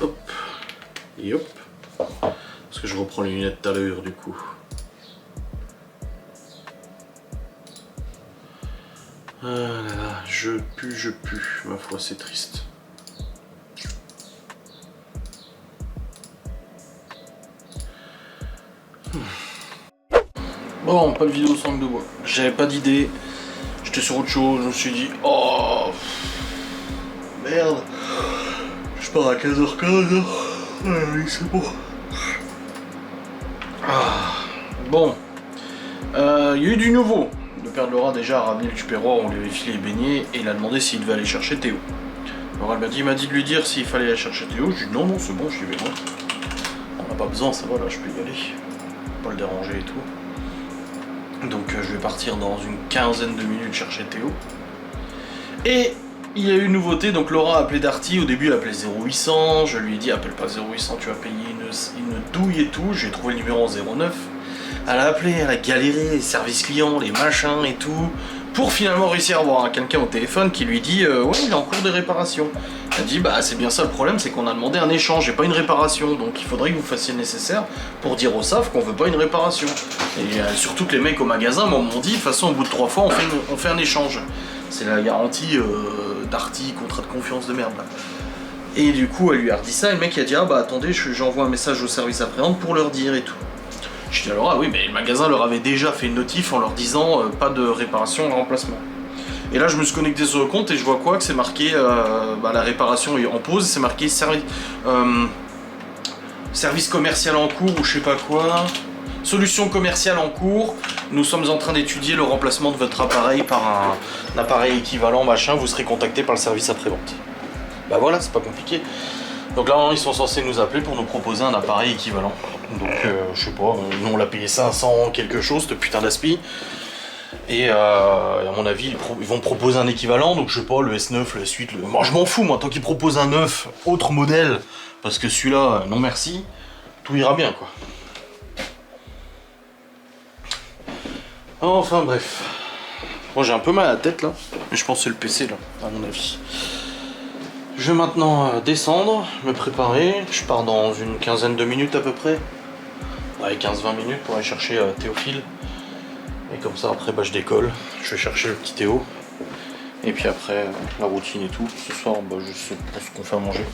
Hop. Et hop. Parce que je reprends les lunettes tout à l'heure du coup. Ah là là, je pue. Ma foi, c'est triste. Bon, pas de vidéo sangle de bois. J'avais pas d'idée. J'étais sur autre chose. Je me suis dit, oh merde. Je pars à 15h15. Oui, c'est bon. Ah, bon. Il y a eu du nouveau. Le père de Laura déjà a ramené le tupperware, on lui avait filé les beignets et il a demandé s'il devait aller chercher Théo. Laura il m'a dit de lui dire s'il fallait aller chercher Théo. Je lui ai dit non, c'est bon, j'y vais moi. On n'a pas besoin, ça va, là je peux y aller. Pas le déranger et tout. Donc je vais partir dans une quinzaine de minutes chercher Théo. Et il y a eu une nouveauté, donc Laura a appelé Darty, au début elle appelait 0800, je lui ai dit appelle pas 0800, tu vas payer une douille et tout, j'ai trouvé le numéro en 09. Elle a appelé, elle a galéré, les services clients, les machins et tout, pour finalement réussir à avoir quelqu'un au téléphone qui lui dit ouais il est en cours de réparation. Elle dit bah c'est bien ça le problème, c'est qu'on a demandé un échange et pas une réparation, donc il faudrait que vous fassiez le nécessaire pour dire au SAF qu'on veut pas une réparation. Et surtout que les mecs au magasin m'ont dit de toute façon au bout de 3 fois on fait un échange. C'est la garantie Darty, contrat de confiance de merde là. Et du coup elle lui a redit ça et le mec il a dit ah bah attendez j'envoie un message au service après-vente pour leur dire et tout. Je dis alors ah oui mais le magasin leur avait déjà fait une notif en leur disant pas de réparation en remplacement. Et là je me suis connecté sur le compte et je vois quoi que c'est marqué la réparation est en pause, c'est marqué service commercial en cours ou je sais pas quoi, solution commerciale en cours, nous sommes en train d'étudier le remplacement de votre appareil par un appareil équivalent machin, vous serez contacté par le service après-vente. Bah voilà, c'est pas compliqué. Donc là ils sont censés nous appeler pour nous proposer un appareil équivalent. Donc je sais pas, nous on l'a payé 500 quelque chose de putain d'aspi. Et à mon avis ils vont proposer un équivalent, donc je sais pas, le S9, le S8, moi je m'en fous moi, tant qu'ils proposent un 9 autre modèle, parce que celui-là, non merci, tout ira bien quoi. Enfin bref. Moi j'ai un peu mal à la tête là, mais je pense que c'est le PC là, à mon avis. Je vais maintenant descendre, me préparer, je pars dans une quinzaine de minutes à peu près. Ouais, 15-20 minutes pour aller chercher Théophile. Et comme ça après bah, je décolle, je vais chercher le petit Théo. Et puis après la routine et tout. Ce soir bah, je sais pas ce qu'on fait à manger.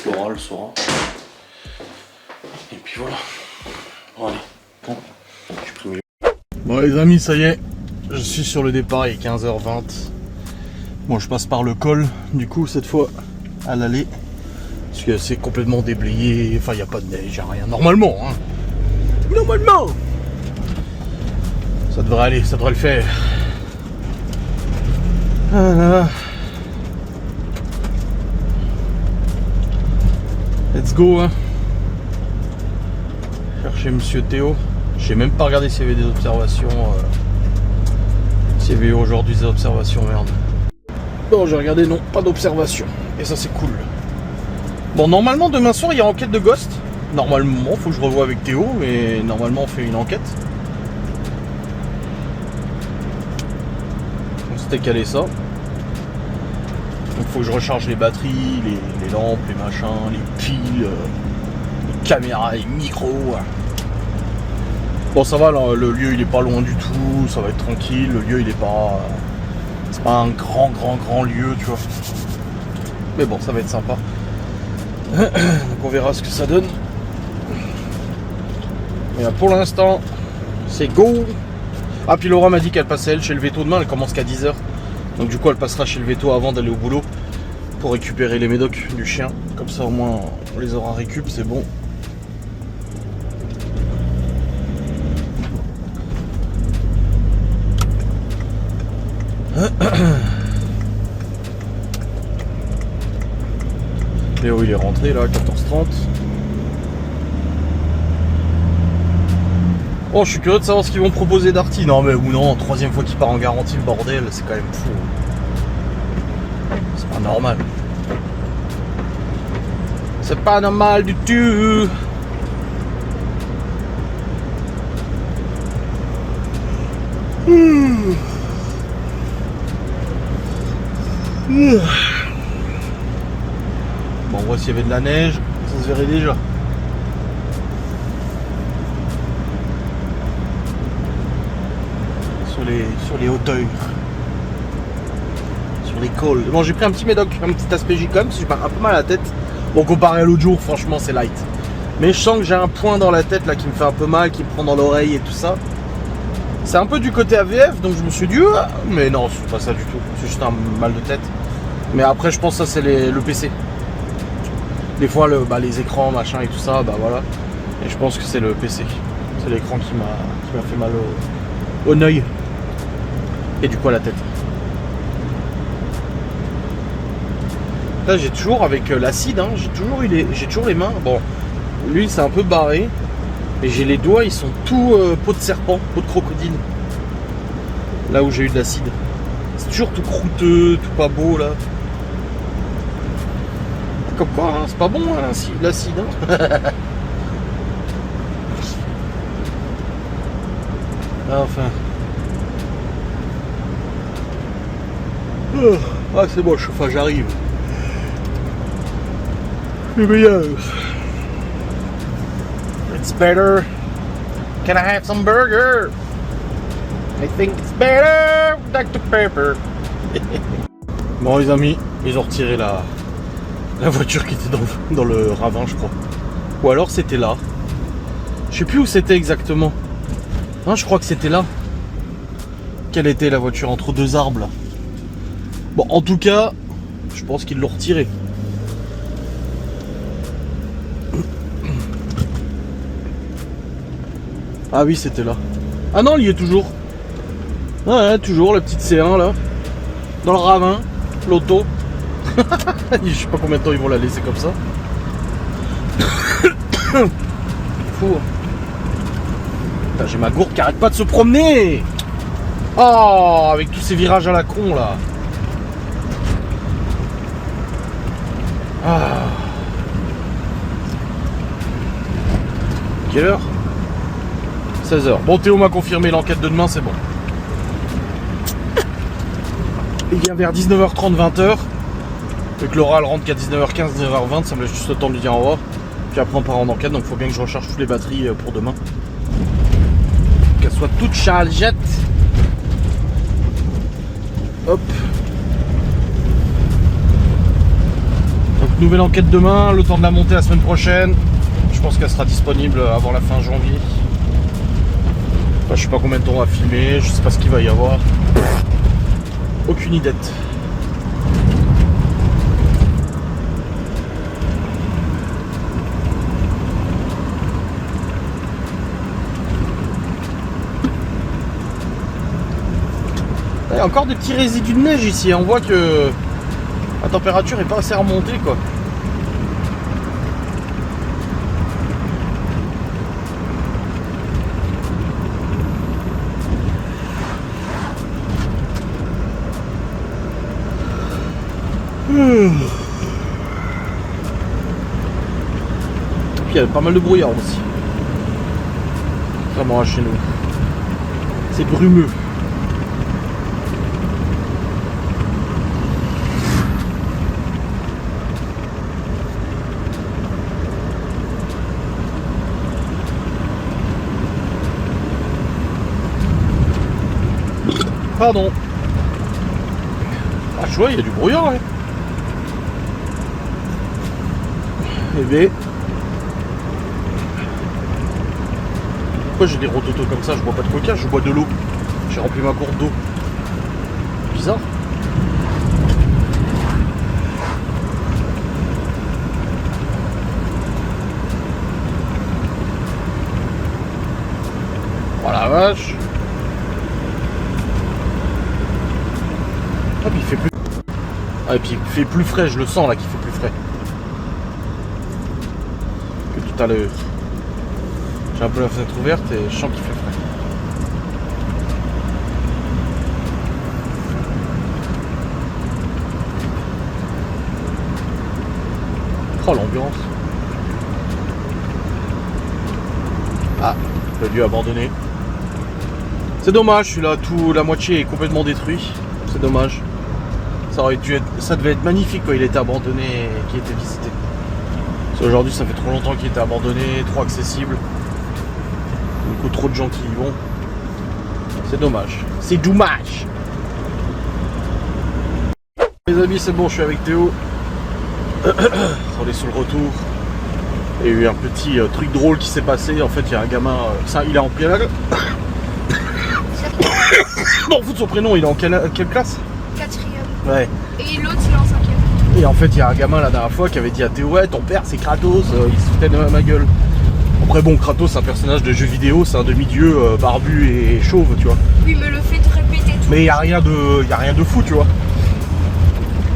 Laura le saura. Et puis voilà. Bon allez, bon, j'ai pris mieux. Bon les amis, ça y est, je suis sur le départ, il est 15h20. Bon je passe par le col, du coup cette fois à l'aller. Parce que c'est complètement déblayé, enfin il n'y a pas de neige, rien. Normalement, hein. Normalement. Ça devrait aller, ça devrait le faire. Voilà. Let's go, hein. Chercher Monsieur Théo. J'ai même pas regardé s'il y avait des observations. S'il y avait eu aujourd'hui des observations, merde. Bon, j'ai regardé, non, pas d'observation. Et ça, c'est cool. Bon, normalement, demain soir, il y a enquête de Ghost. Normalement, faut que je revoie avec Théo, mais normalement, on fait une enquête. On s'était calé ça. Donc, faut que je recharge les batteries, les lampes, les machins, les piles, les caméras, les micros. Bon, ça va, là, le lieu, il est pas loin du tout, ça va être tranquille. Le lieu, il est pas... C'est pas un grand lieu, tu vois. Mais bon, ça va être sympa. Donc on verra ce que ça donne. Mais pour l'instant, c'est go. Ah, puis Laura m'a dit qu'elle passait elle chez le veto demain, elle commence qu'à 10h. Donc du coup elle passera chez le veto avant d'aller au boulot pour récupérer les médocs du chien. Comme ça au moins on les aura récup, c'est bon. Léo il est rentré là, 14h30. Oh, je suis curieux de savoir ce qu'ils vont proposer Darty. Non mais ou non, troisième fois qu'il part en garantie, le bordel, c'est quand même fou. C'est pas normal. C'est pas normal du tout. Bon, on voit s'il y avait de la neige, ça se verrait déjà. Sur les hauteurs. Sur les cols. Bon, j'ai pris un petit médoc, un petit aspégie comme, parce que j'ai un peu mal à la tête. Bon, comparé à l'autre jour, franchement, c'est light. Mais je sens que j'ai un point dans la tête là qui me fait un peu mal, qui me prend dans l'oreille et tout ça. C'est un peu du côté AVF, donc je me suis dit, mais non, c'est pas ça du tout. C'est juste un mal de tête. Mais après, je pense que ça, c'est le PC. Des fois, les écrans, machin et tout ça, bah voilà. Et je pense que c'est le PC. C'est l'écran qui m'a fait mal au œil. Et du coup à la tête. Là j'ai toujours avec l'acide, hein, j'ai toujours les mains. Bon, lui c'est un peu barré, mais j'ai les doigts, ils sont tout peau de serpent, peau de crocodile. Là où j'ai eu de l'acide. C'est toujours tout croûteux, tout pas beau là. Comme quoi, hein, c'est pas bon hein, l'acide. Hein. Enfin. Ah c'est bon, le chauffage arrive. C'est meilleur. It's better. Can I have some burger? I think it's better. Dr Pepper. Bon les amis, ils ont retiré la voiture qui était dans le ravin je crois. Ou alors c'était là. Je sais plus où c'était exactement. Non, je crois que c'était là. Quelle était la voiture entre deux arbres là. Bon, en tout cas, je pense qu'ils l'ont retiré. Ah oui, c'était là. Ah non, il y est toujours. Ouais, toujours la petite C1 là. Dans le ravin, l'auto. Je sais pas combien de temps ils vont la laisser comme ça. Fou. J'ai ma gourde qui arrête pas de se promener. Oh, avec tous ces virages à la con là. Ah. Quelle heure? 16h. Bon, Théo m'a confirmé l'enquête de demain, c'est bon. Il vient vers 19h30, 20h. Et que Laura elle rentre qu'à 19h15, 19h20, ça me laisse juste le temps de lui dire au revoir. Puis après on part en enquête, donc il faut bien que je recharge toutes les batteries pour demain. Qu'elles soient toutes chargettes. Hop. Donc nouvelle enquête demain, le temps de la monter la semaine prochaine. Je pense qu'elle sera disponible avant la fin janvier. Enfin, je sais pas combien de temps on va filmer, je sais pas ce qu'il va y avoir. Aucune idée. Il y a encore des petits résidus de neige ici, on voit que la température est pas assez remontée quoi. Puis il y a pas mal de brouillard aussi. Vraiment chez nous. C'est brumeux. Pardon. Ah, je vois, il y a du brouillard, ouais. Eh bien. Pourquoi j'ai des rototos comme ça? Je bois pas de coca, je bois de l'eau. J'ai rempli ma gourde d'eau. Bizarre. Oh la vache. Ah, puis il fait plus. Ah, et puis il fait plus frais, je le sens là qu'il fait plus frais que tout à l'heure. J'ai un peu la fenêtre ouverte et je sens qu'il fait frais. Oh l'ambiance. Ah, le lieu abandonné. C'est dommage, celui-là, tout la moitié est complètement détruit. C'est dommage. Ça aurait dû être, ça devait être magnifique quand il était abandonné et qu'il était visité. Aujourd'hui, ça fait trop longtemps qu'il était abandonné, trop accessible. Beaucoup trop de gens qui y vont. C'est dommage. C'est dommage. Les amis, c'est bon, je suis avec Théo. On est sur le retour. Il y a eu un petit truc drôle qui s'est passé. En fait, il y a un gamin, ça, il est en plein. Non, fout de son prénom, il est en quelle classe? 4ème. Ouais. Et l'autre, il est en 5ème. Et en fait, il y a un gamin la dernière fois qui avait dit à Théo, ouais, ton père c'est Kratos, il se foutait de ma gueule. Après, bon, Kratos, c'est un personnage de jeu vidéo, c'est un demi-dieu barbu et chauve, tu vois. Oui, mais le fait de répéter tout. Mais il n'y a rien de fou, tu vois.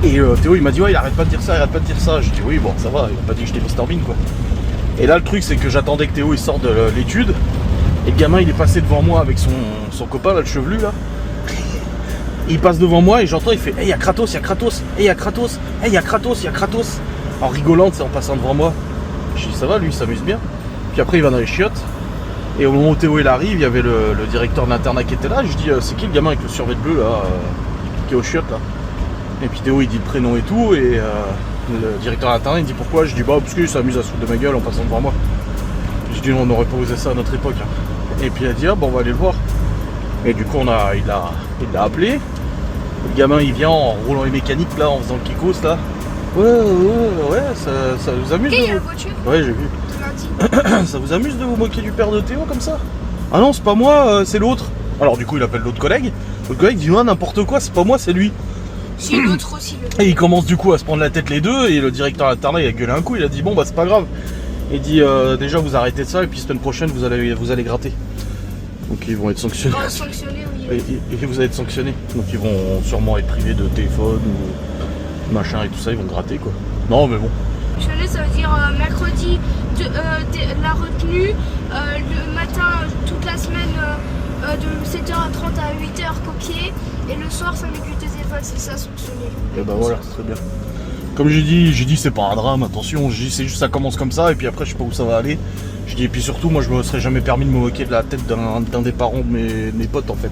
Et Théo, il m'a dit, ouais, il arrête pas de dire ça, il arrête pas de dire ça. J'ai dit, oui, bon, ça va, il a pas dit que j'étais Mr Bean, quoi. Et là, le truc, c'est que j'attendais que Théo il sorte de l'étude. Et le gamin, il est passé devant moi avec son copain, là, le chevelu, là. Il passe devant moi et j'entends, il fait, hey, il y a Kratos, il y a Kratos, hey, il y a Kratos, hey, il y a Kratos, il y a Kratos. En rigolant, c'est en passant devant moi. Je dis, ça va, lui, il s'amuse bien. Puis après, il va dans les chiottes. Et au moment où Théo il arrive, il y avait le directeur de l'internat qui était là. Je dis, c'est qui le gamin avec le survêt bleu là, qui est aux chiottes là? Et puis Théo il dit le prénom et tout. Et le directeur de l'internat il dit pourquoi? Je dis, bah parce qu'il s'amuse à se foutre de ma gueule en passant devant moi. Je dis, non, on n'aurait pas osé ça à notre époque. Hein. Et puis il a dit, ah, bon, on va aller le voir. Et du coup, il l'a appelé. Le gamin il vient en roulant les mécaniques là, en faisant le kikos là. Ouais, ça vous amuse. Ok, il y a la voiture. Ouais, j'ai vu. Lundi. Ça vous amuse de vous moquer du père de Théo comme ça? Ah non, c'est pas moi, c'est l'autre. Alors du coup, il appelle l'autre collègue. L'autre collègue dit, non, n'importe quoi, c'est pas moi, c'est lui. C'est l'autre aussi. Et il commence du coup à se prendre la tête les deux. Et le directeur de l'internat il a gueulé un coup. Il a dit, bon bah c'est pas grave. Il dit, déjà vous arrêtez de ça et puis semaine prochaine vous allez gratter. Donc ils vont être sanctionnés. On va sanctionner, oui. Et vous allez être sanctionnés. Donc ils vont sûrement être privés de téléphone ou machin et tout ça. Ils vont gratter quoi. Non mais bon. Sanctionner, ça veut dire mercredi la retenue, le matin toute la semaine de 7h30 à 8h copier et le soir ça met du téléphone, c'est ça sanctionner. Et bah voilà, très bien. Comme j'ai dit c'est pas un drame, attention, j'ai dit c'est juste ça commence comme ça et puis après je sais pas où ça va aller. Je dis et puis surtout moi je me serais jamais permis de me moquer de la tête d'un des parents de mes potes en fait.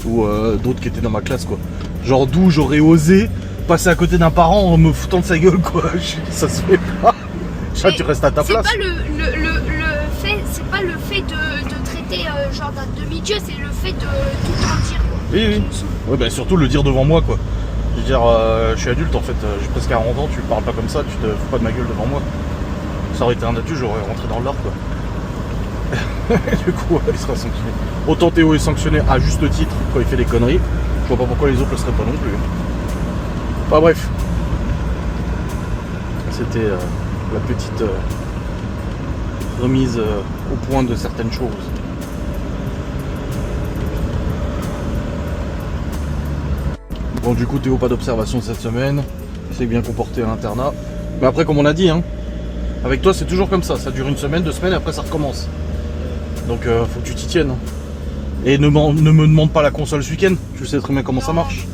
Ou d'autres qui étaient dans ma classe quoi. Genre d'où j'aurais osé passer à côté d'un parent en me foutant de sa gueule quoi. Ça se fait pas. Ça tu restes à ta place. C'est pas le fait de traiter genre d'un demi-dieu, c'est le fait de tout en dire quoi. Oui. Ouais bah surtout le dire devant moi quoi. Je veux dire je suis adulte en fait, j'ai presque 40 ans, tu parles pas comme ça, tu te fous pas de ma gueule devant moi. Ça aurait été un adulte, j'aurais rentré dans l'ordre quoi. Du coup il sera sanctionné. Autant Théo est sanctionné à juste titre quand il fait des conneries, je vois pas pourquoi les autres le seraient pas non plus. Enfin bref. C'était la petite remise au point de certaines choses. Bon, du coup, Théo, pas d'observation cette semaine. Il s'est bien comporté à l'internat. Mais après, comme on a dit, hein, avec toi, c'est toujours comme ça. Ça dure 1 semaine, 2 semaines, et après, ça recommence. Donc, faut que tu t'y tiennes. Hein. Et ne me demande pas la console ce week-end. Tu sais très bien comment ça marche.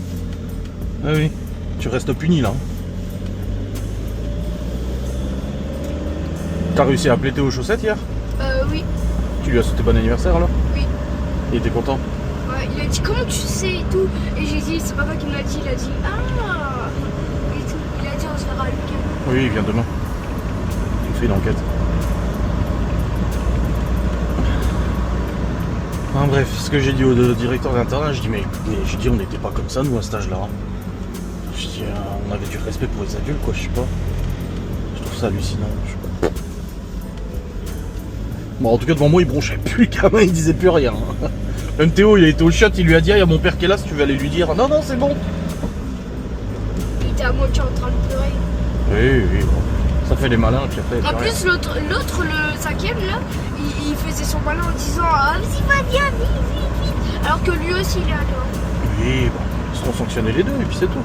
Ah oui, tu restes puni là. T'as réussi à appeler Théo aux chaussettes hier? Oui. Tu lui as souhaité bon anniversaire alors? Oui. Il était content? Ouais, il a dit comment tu sais et tout. Et j'ai dit, c'est papa qui me l'a dit. Il a dit, ah et tout. Il a dit, on se verra le week-end. Oui, il vient demain. Il fait une enquête. Enfin, bref, ce que j'ai dit au directeur d'internat, je dis mais j'ai dit on n'était pas comme ça nous à cet âge-là. Je dis on avait du respect pour les adultes quoi, je sais pas. Je trouve ça hallucinant, je sais pas. Bon en tout cas devant moi il bronchait plus, le gamin il disait plus rien. Même Théo il a été au shot, il lui a dit il y a mon père qui est là si tu veux aller lui dire. Non non c'est bon. Il était à moitié en train de pleurer. Oui, bon. Ça fait les malins puis après. En plus l'autre, le 5ème là, il faisait son malin en disant ah vas-y va viens vite. Alors que lui aussi il est allé. Oui bon, ils seront sanctionnés les deux et puis c'est tout.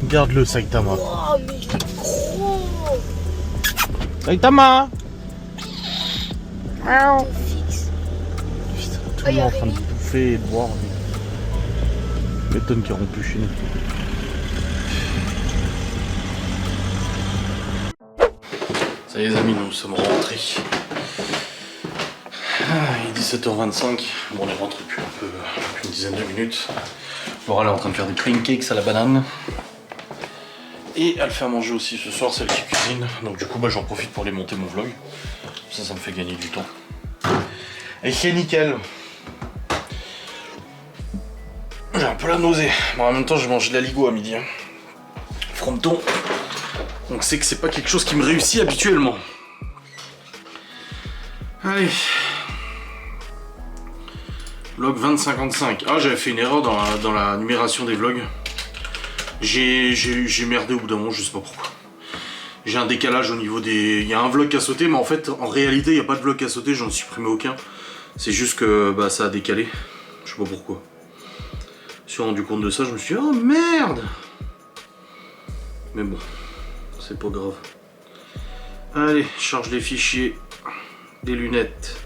Regarde le Saitama. Oh mais il est gros. Saitama. On fixe. Putain, tout le monde en train de bouffer et de boire. M'étonne qu'ils rompu chez nous. Ça y est les amis, nous sommes rentrés. Il est 17h25. Bon, on est rentré depuis une dizaine de minutes. Laura elle est en train de faire des cream cakes à la banane. Et elle fait à manger aussi ce soir, celle qui cuisine. Donc du coup, bah, j'en profite pour aller monter mon vlog. Ça me fait gagner du temps. Et c'est nickel. J'ai un peu la nausée. Bon, en même temps, je mange de l'aligot à midi. Hein. Fronton. Donc c'est que c'est pas quelque chose qui me réussit habituellement. Allez. Vlog 2055. Ah, j'avais fait une erreur dans la numération des vlogs. J'ai merdé au bout d'un moment, je sais pas pourquoi. J'ai un décalage au niveau des... Il y a un vlog qui a sauté, mais en fait, en réalité, il n'y a pas de vlog qui a sauté, j'en ai supprimé aucun. C'est juste que bah, ça a décalé. Je sais pas pourquoi. Je me suis rendu compte de ça, je me suis dit, oh merde! Mais bon, c'est pas grave. Allez, je charge les fichiers des lunettes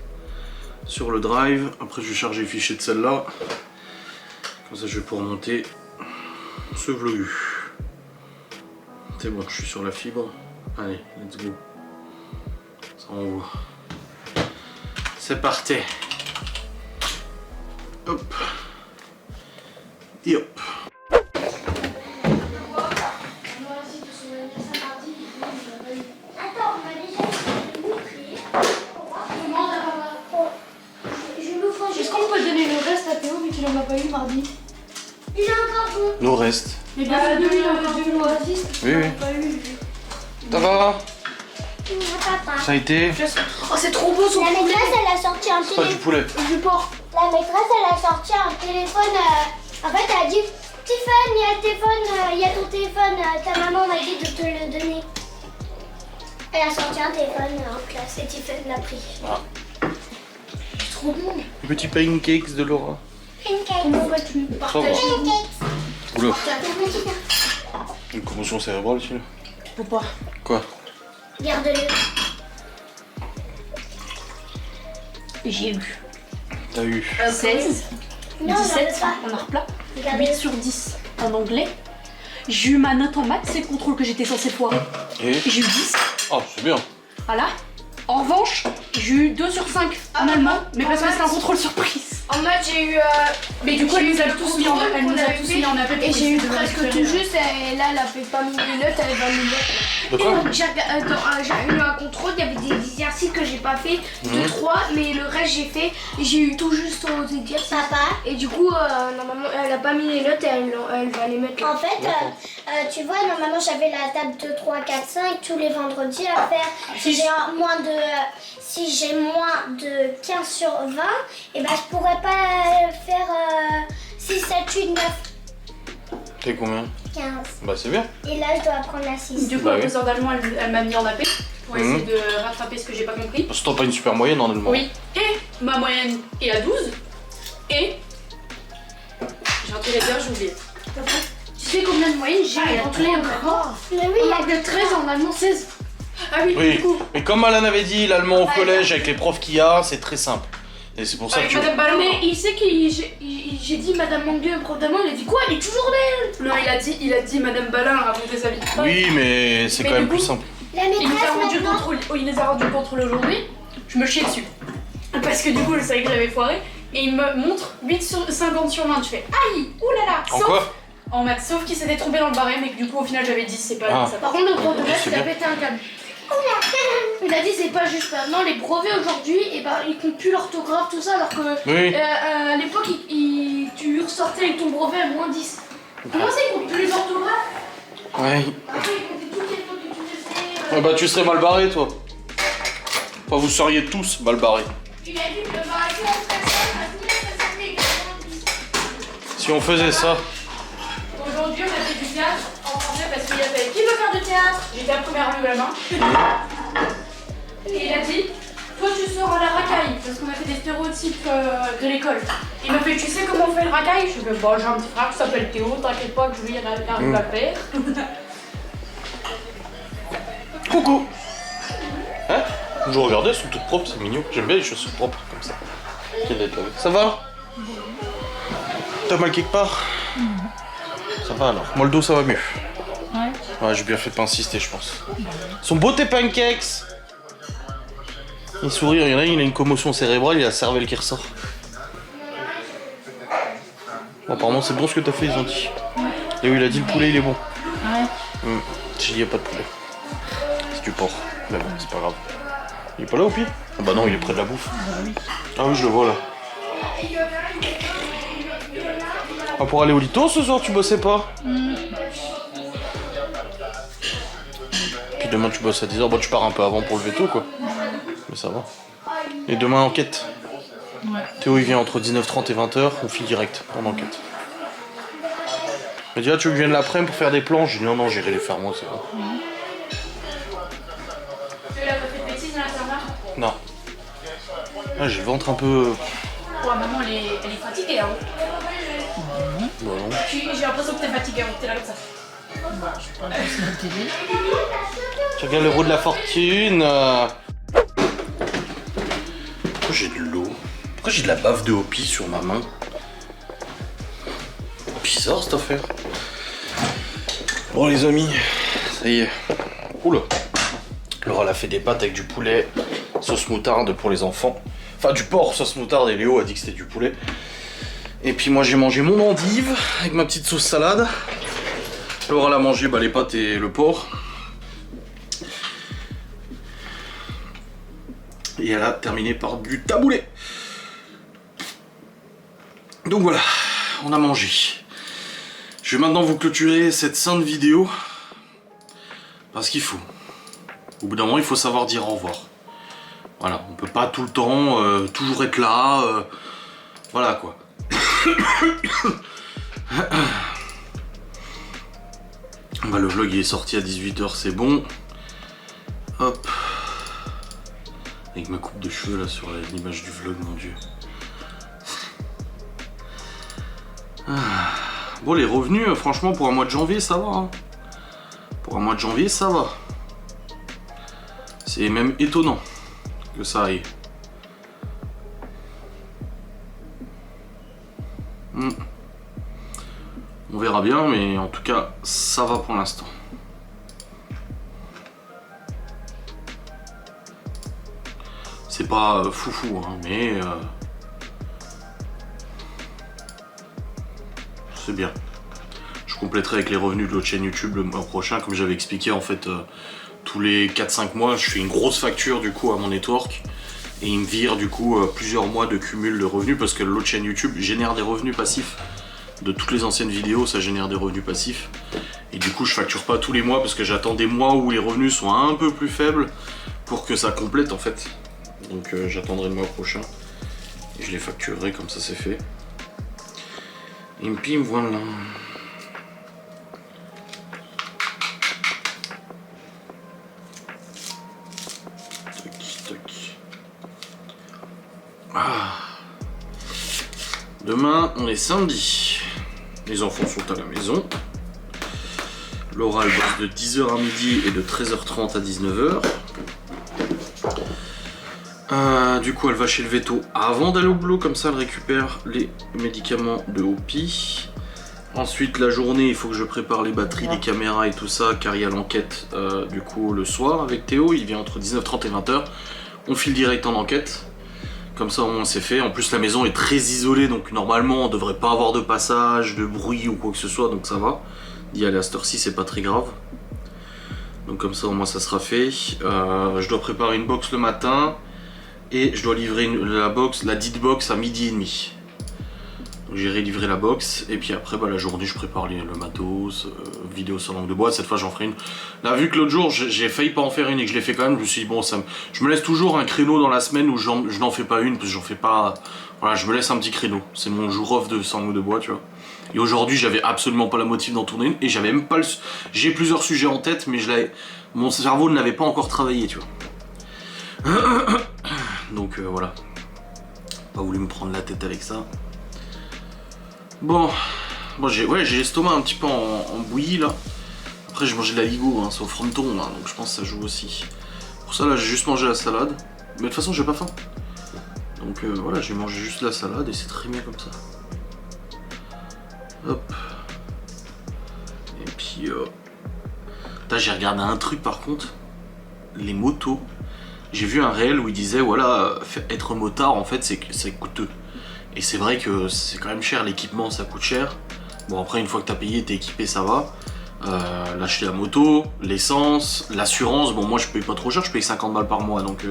sur le drive. Après, je vais charger les fichiers de celle-là. Comme ça, je vais pouvoir monter ce vlog. C'est bon, je suis sur la fibre. Allez, let's go. Ça envoie. C'est parti. Hop. Et hop. Est-ce qu'on peut donner le reste à Théo vu qu'il en a pas eu mardi? Il a encore bon. Nous reste. Mais bien de l'Oasis. Oui, oui. Ça va? Papa. Ça a été? Oh, c'est trop beau son La poulet. maîtresse, elle a sorti un Pas du téléphone. poulet. Je porte. La maîtresse, elle a sorti un téléphone. En fait, elle a dit Tiffany, il y a le téléphone, il y a ton téléphone. Ta maman m'a dit de te le donner. Elle a sorti un téléphone en classe et Tiffany l'a pris. Ah. C'est trop bon. Les petits pancakes de Laura. Comment vas-tu? Partage. Oula. Une commotion cérébrale celui-là. Faut pas. Quoi? Garde-le. J'ai eu. T'as eu? 16. Non, 17 pas. en art plat, Regardez. 8 sur 10 en anglais. J'ai eu ma note en maths, c'est le contrôle que j'étais censée foirer. Et? Et j'ai eu 10. Ah, c'est bien. Voilà. En revanche, j'ai eu 2 sur 5 en allemand, mais parce que c'était un contrôle surprise. En maths, j'ai eu. Mais du coup, elle nous a tous mis en contrôle qu'on avait fait, appel. Et j'ai eu presque tout juste, et là, elle avait pas mis les notes, elle avait pas mis les notes. De quoi? J'ai eu un contrôle, il y avait des exercices que j'ai pas fait, 2-3, mais le reste j'ai fait. Et j'ai eu tout juste aux exercices. Papa, Et du coup, normalement, elle a pas mis les notes et elle va les mettre là. en fait, tu vois, normalement, j'avais la table 2, 3, 4, 5 tous les vendredis à faire. Si j'ai moins de 15 sur 20, et ben je pourrais pas faire 6, 7, 8, 9, T'es combien? 15. Bah c'est bien. Et là, je dois apprendre la 6. Du coup, Bah la oui. professeure d'allemand, elle m'a mis en AP pour essayer de rattraper ce que j'ai pas compris. Parce que t'as pas une super moyenne en allemand. Oui. Et ma moyenne est à 12. Et j'ai un truc à dire, j'ai oublié. Tu sais combien de moyenne j'ai en anglais en allemand? Mais oui, En anglais 13, en allemand 16. Ah oui, Oui, du coup. mais comme Alan avait dit, l'allemand au collège avec les profs qu'il y a, c'est très simple. Et c'est pour ça que Avec tu... Madame Ballon. Mais il sait que j'ai dit Madame Mangueux, prof d'allemand, il a dit quoi? Elle est toujours là. Non, il a dit Madame Balin a raconté sa vie. Oui, mais c'est Mais quand même du plus coup- simple. la Il nous a maîtresse rendu le maintenant. contrôle. Il nous a rendu le contrôle aujourd'hui. Je me chiais dessus. Parce que du coup, je savais que j'avais foiré. Et il me montre 8 sur 50 sur 20. Je fais aïe, oulala. En Sauf quoi? en maths, sauf qu'il s'était trompé dans le barème et que du coup, au final, j'avais 10. C'est pas Ah. ça. Par contre, le prof de maths, c'est il a bien. pété un câble. Il a dit c'est pas juste maintenant, les brevets aujourd'hui, et ben ils comptent plus l'orthographe, tout ça, alors que Oui. à l'époque, tu ressortais avec ton brevet à moins 10. Comment ça, ils comptent plus les orthographes? Ouais. Après, ils comptaient toutes les fautes que tu faisais. Ah bah tu serais mal barré toi. Enfin vous seriez tous mal barrés. Il a dit que bah, si on ferait ça, à tous les personnes, il y a moins 10. Si on faisait ça. Aujourd'hui, on a fait du théâtre en français parce qu'il a fait qui veut faire du théâtre. J'étais la première à lever la main. Et il a dit toi, tu sors à la racaille parce qu'on a fait des stéréotypes de l'école. Il m'a fait tu sais comment on fait le racaille? Je fais bon, j'ai un petit frère qui s'appelle Théo, t'inquiète pas que je vais y arriver à le faire. Coucou. Hein? Je regardais, elles sont toutes propres, c'est mignon. J'aime bien les chaussures propres comme ça. Ça va? T'as mal quelque part? Ça va alors. Moi le dos ça va mieux. Ouais, j'ai bien fait de pas insister je pense. Ils sont beaux tes pancakes. Il sourit, il y en a il a une commotion cérébrale, il a la cervelle qui ressort. Bon, apparemment c'est bon ce que t'as fait, ils ont dit. Et oui, il a dit le poulet il est bon. Ouais. Il n'y a pas de poulet. C'est du porc. Mais bon, c'est pas grave. Il est pas là au pied? Ah bah non, il est près de la bouffe. Ah oui, je le vois là. Ah, pour aller au lito ce soir, tu bossais pas? Puis demain, tu bosses à 10h. Bon, tu pars un peu avant pour le veto, quoi. Mais ça va. Et demain, enquête. Ouais. Théo, il vient entre 19h30 et 20h. On file direct en enquête. Il m'a dit, ah, tu veux que je vienne l'après-midi pour faire des plans? J'ai dit, non, j'irai les faire moi, c'est bon. Tu l'as pas fait de bêtises dans l'internat? Non. Ah, j'ai le ventre un peu... Ouais, maman, elle est fatiguée, hein. Bah non. J'ai l'impression que t'es fatiguée, hein. T'es là comme ça. Tu regardes le roue de la fortune. Pourquoi j'ai de l'eau? Pourquoi j'ai de la bave de Hopi sur ma main? Bizarre cette affaire. Bon les amis, ça y est. Oula. Laura elle a fait des pâtes avec du poulet, sauce moutarde pour les enfants. Enfin du porc, sauce moutarde, et Léo a dit que c'était du poulet. Et puis moi j'ai mangé mon endive avec ma petite sauce salade. Laura elle a mangé les pâtes et le porc. Et elle a terminé par du taboulé. Donc voilà, on a mangé. Je vais maintenant vous clôturer cette sainte vidéo. Parce qu'il faut. Au bout d'un moment, il faut savoir dire au revoir. Voilà, on peut pas tout le temps toujours être là. Voilà quoi. Bah, le vlog il est sorti à 18h, c'est bon. Hop. Avec ma coupe de cheveux là sur l'image du vlog, mon dieu. Bon, les revenus, franchement, pour un mois de janvier, ça va. Hein. Pour un mois de janvier, ça va. C'est même étonnant que ça aille. On verra bien, mais en tout cas, ça va pour l'instant. C'est pas foufou, hein, mais c'est bien. Je compléterai avec les revenus de l'autre chaîne YouTube le mois prochain, comme j'avais expliqué en fait. Tous les 4-5 mois, je fais une grosse facture du coup à mon network et il me vire du coup plusieurs mois de cumul de revenus parce que l'autre chaîne YouTube génère des revenus passifs. De toutes les anciennes vidéos, ça génère des revenus passifs. Et du coup, je facture pas tous les mois parce que j'attends des mois où les revenus sont un peu plus faibles pour que ça complète en fait. Donc j'attendrai le mois prochain et je les facturerai comme ça c'est fait. Et puis voilà. Demain, on est samedi. Les enfants sont à la maison. Laura, elle bosse de 10h à midi et de 13h30 à 19h. Du coup, elle va chez le veto avant d'aller au boulot, comme ça elle récupère les médicaments de Hopi. Ensuite, la journée, il faut que je prépare les batteries, les caméras et tout ça, car il y a l'enquête du coup le soir avec Théo. Il vient entre 19h30 et 20h. On file direct en enquête. Comme ça, au moins, c'est fait. En plus, la maison est très isolée, donc normalement, on devrait pas avoir de passage, de bruit ou quoi que ce soit, donc ça va. D'y aller à cette heure-ci, c'est pas très grave. Donc comme ça, au moins, ça sera fait. Je dois préparer une box le matin et je dois livrer la dite box à 12h30. J'irai livrer la box et puis après la journée je prépare le matos, vidéo sur langue de bois. Cette fois j'en ferai une. Là vu que l'autre jour j'ai failli pas en faire une et que je l'ai fait quand même, je me suis dit bon je me laisse toujours un créneau dans la semaine où je n'en fais pas une parce que j'en fais pas. Voilà, je me laisse un petit créneau. C'est mon jour off de sans langue de bois, tu vois. Et aujourd'hui j'avais absolument pas la motive d'en tourner une et j'avais même pas j'ai plusieurs sujets en tête mais mon cerveau ne l'avait pas encore travaillé, tu vois. Donc voilà. Pas voulu me prendre la tête avec ça. Bon j'ai l'estomac un petit peu en bouillie là. Après j'ai mangé de la ligo, hein, c'est au fronton là, donc je pense que ça joue aussi. Pour ça là j'ai juste mangé la salade. Mais de toute façon j'ai pas faim. Donc voilà, j'ai mangé juste la salade et c'est très bien comme ça. Hop. Et puis j'ai regardé un truc par contre. Les motos. J'ai vu un réel où il disait voilà, être motard en fait c'est coûteux. Et c'est vrai que c'est quand même cher, l'équipement ça coûte cher. Bon après une fois que t'as payé, t'es équipé, ça va. l'acheter la moto, l'essence, l'assurance. Bon, moi je paye pas trop cher, je paye 50 balles par mois, donc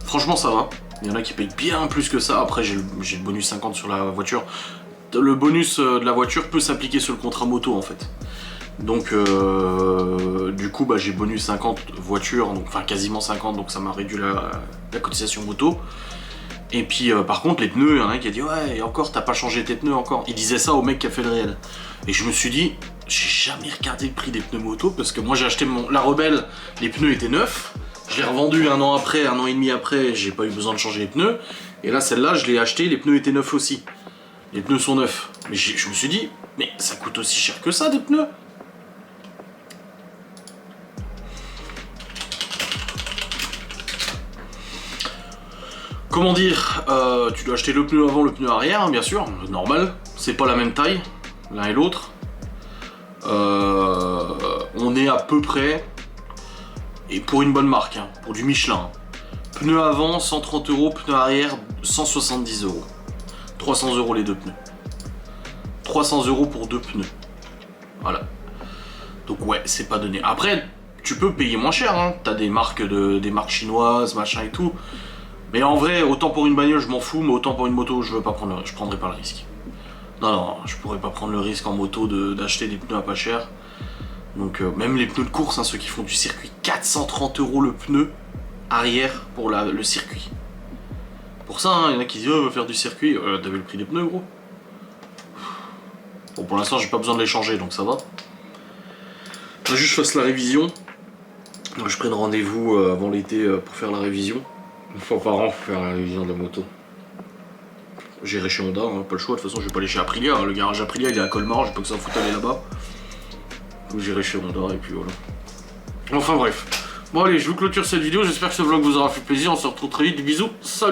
franchement ça va. Il y en a qui payent bien plus que ça. Après j'ai le bonus 50 sur la voiture. Le bonus de la voiture peut s'appliquer sur le contrat moto en fait. Donc du coup bah, j'ai bonus 50 voiture, donc enfin quasiment 50, donc ça m'a réduit la cotisation moto. Et puis par contre les pneus, il y en a un qui a dit ouais et encore t'as pas changé tes pneus encore. Il disait ça au mec qui a fait le réel. Et je me suis dit, j'ai jamais regardé le prix des pneus moto parce que moi j'ai acheté la Rebelle, les pneus étaient neufs. Je l'ai revendu un an après, un an et demi après, j'ai pas eu besoin de changer les pneus. Et là celle-là je l'ai acheté, les pneus étaient neufs aussi. Les pneus sont neufs. Mais je me suis dit, mais ça coûte aussi cher que ça des pneus. Comment dire, tu dois acheter le pneu avant, le pneu arrière, hein, bien sûr, normal. C'est pas la même taille, l'un et l'autre. On est à peu près, et pour une bonne marque, hein, pour du Michelin. Pneu avant 130 €, pneu arrière 170 €. 300 € les deux pneus. 300 € pour deux pneus. Voilà. Donc ouais, c'est pas donné. Après, tu peux payer moins cher, hein. T'as des marques chinoises, machin et tout. Mais en vrai, autant pour une bagnole, je m'en fous, mais autant pour une moto, je prendrai pas le risque. Non, je pourrais pas prendre le risque en moto d'acheter des pneus à pas cher. Donc même les pneus de course, hein, ceux qui font du circuit, 430 € le pneu arrière pour le circuit. Pour ça, il y en a qui disent on va faire du circuit, t'avais le prix des pneus gros. Bon pour l'instant j'ai pas besoin de les changer donc ça va. Faut juste que je fasse la révision. Donc, je prenne rendez-vous avant l'été pour faire la révision. Une fois par an pour faire la révision de la moto. J'irai chez Honda, hein, pas le choix, de toute façon je vais pas aller chez Aprilia, hein. Le garage Aprilia il est à Colmar, j'ai pas que ça foutre aller là-bas. Donc j'irai chez Honda et puis voilà. Enfin bref. Bon allez, je vous clôture cette vidéo, j'espère que ce vlog vous aura fait plaisir, on se retrouve très vite, des bisous, salut.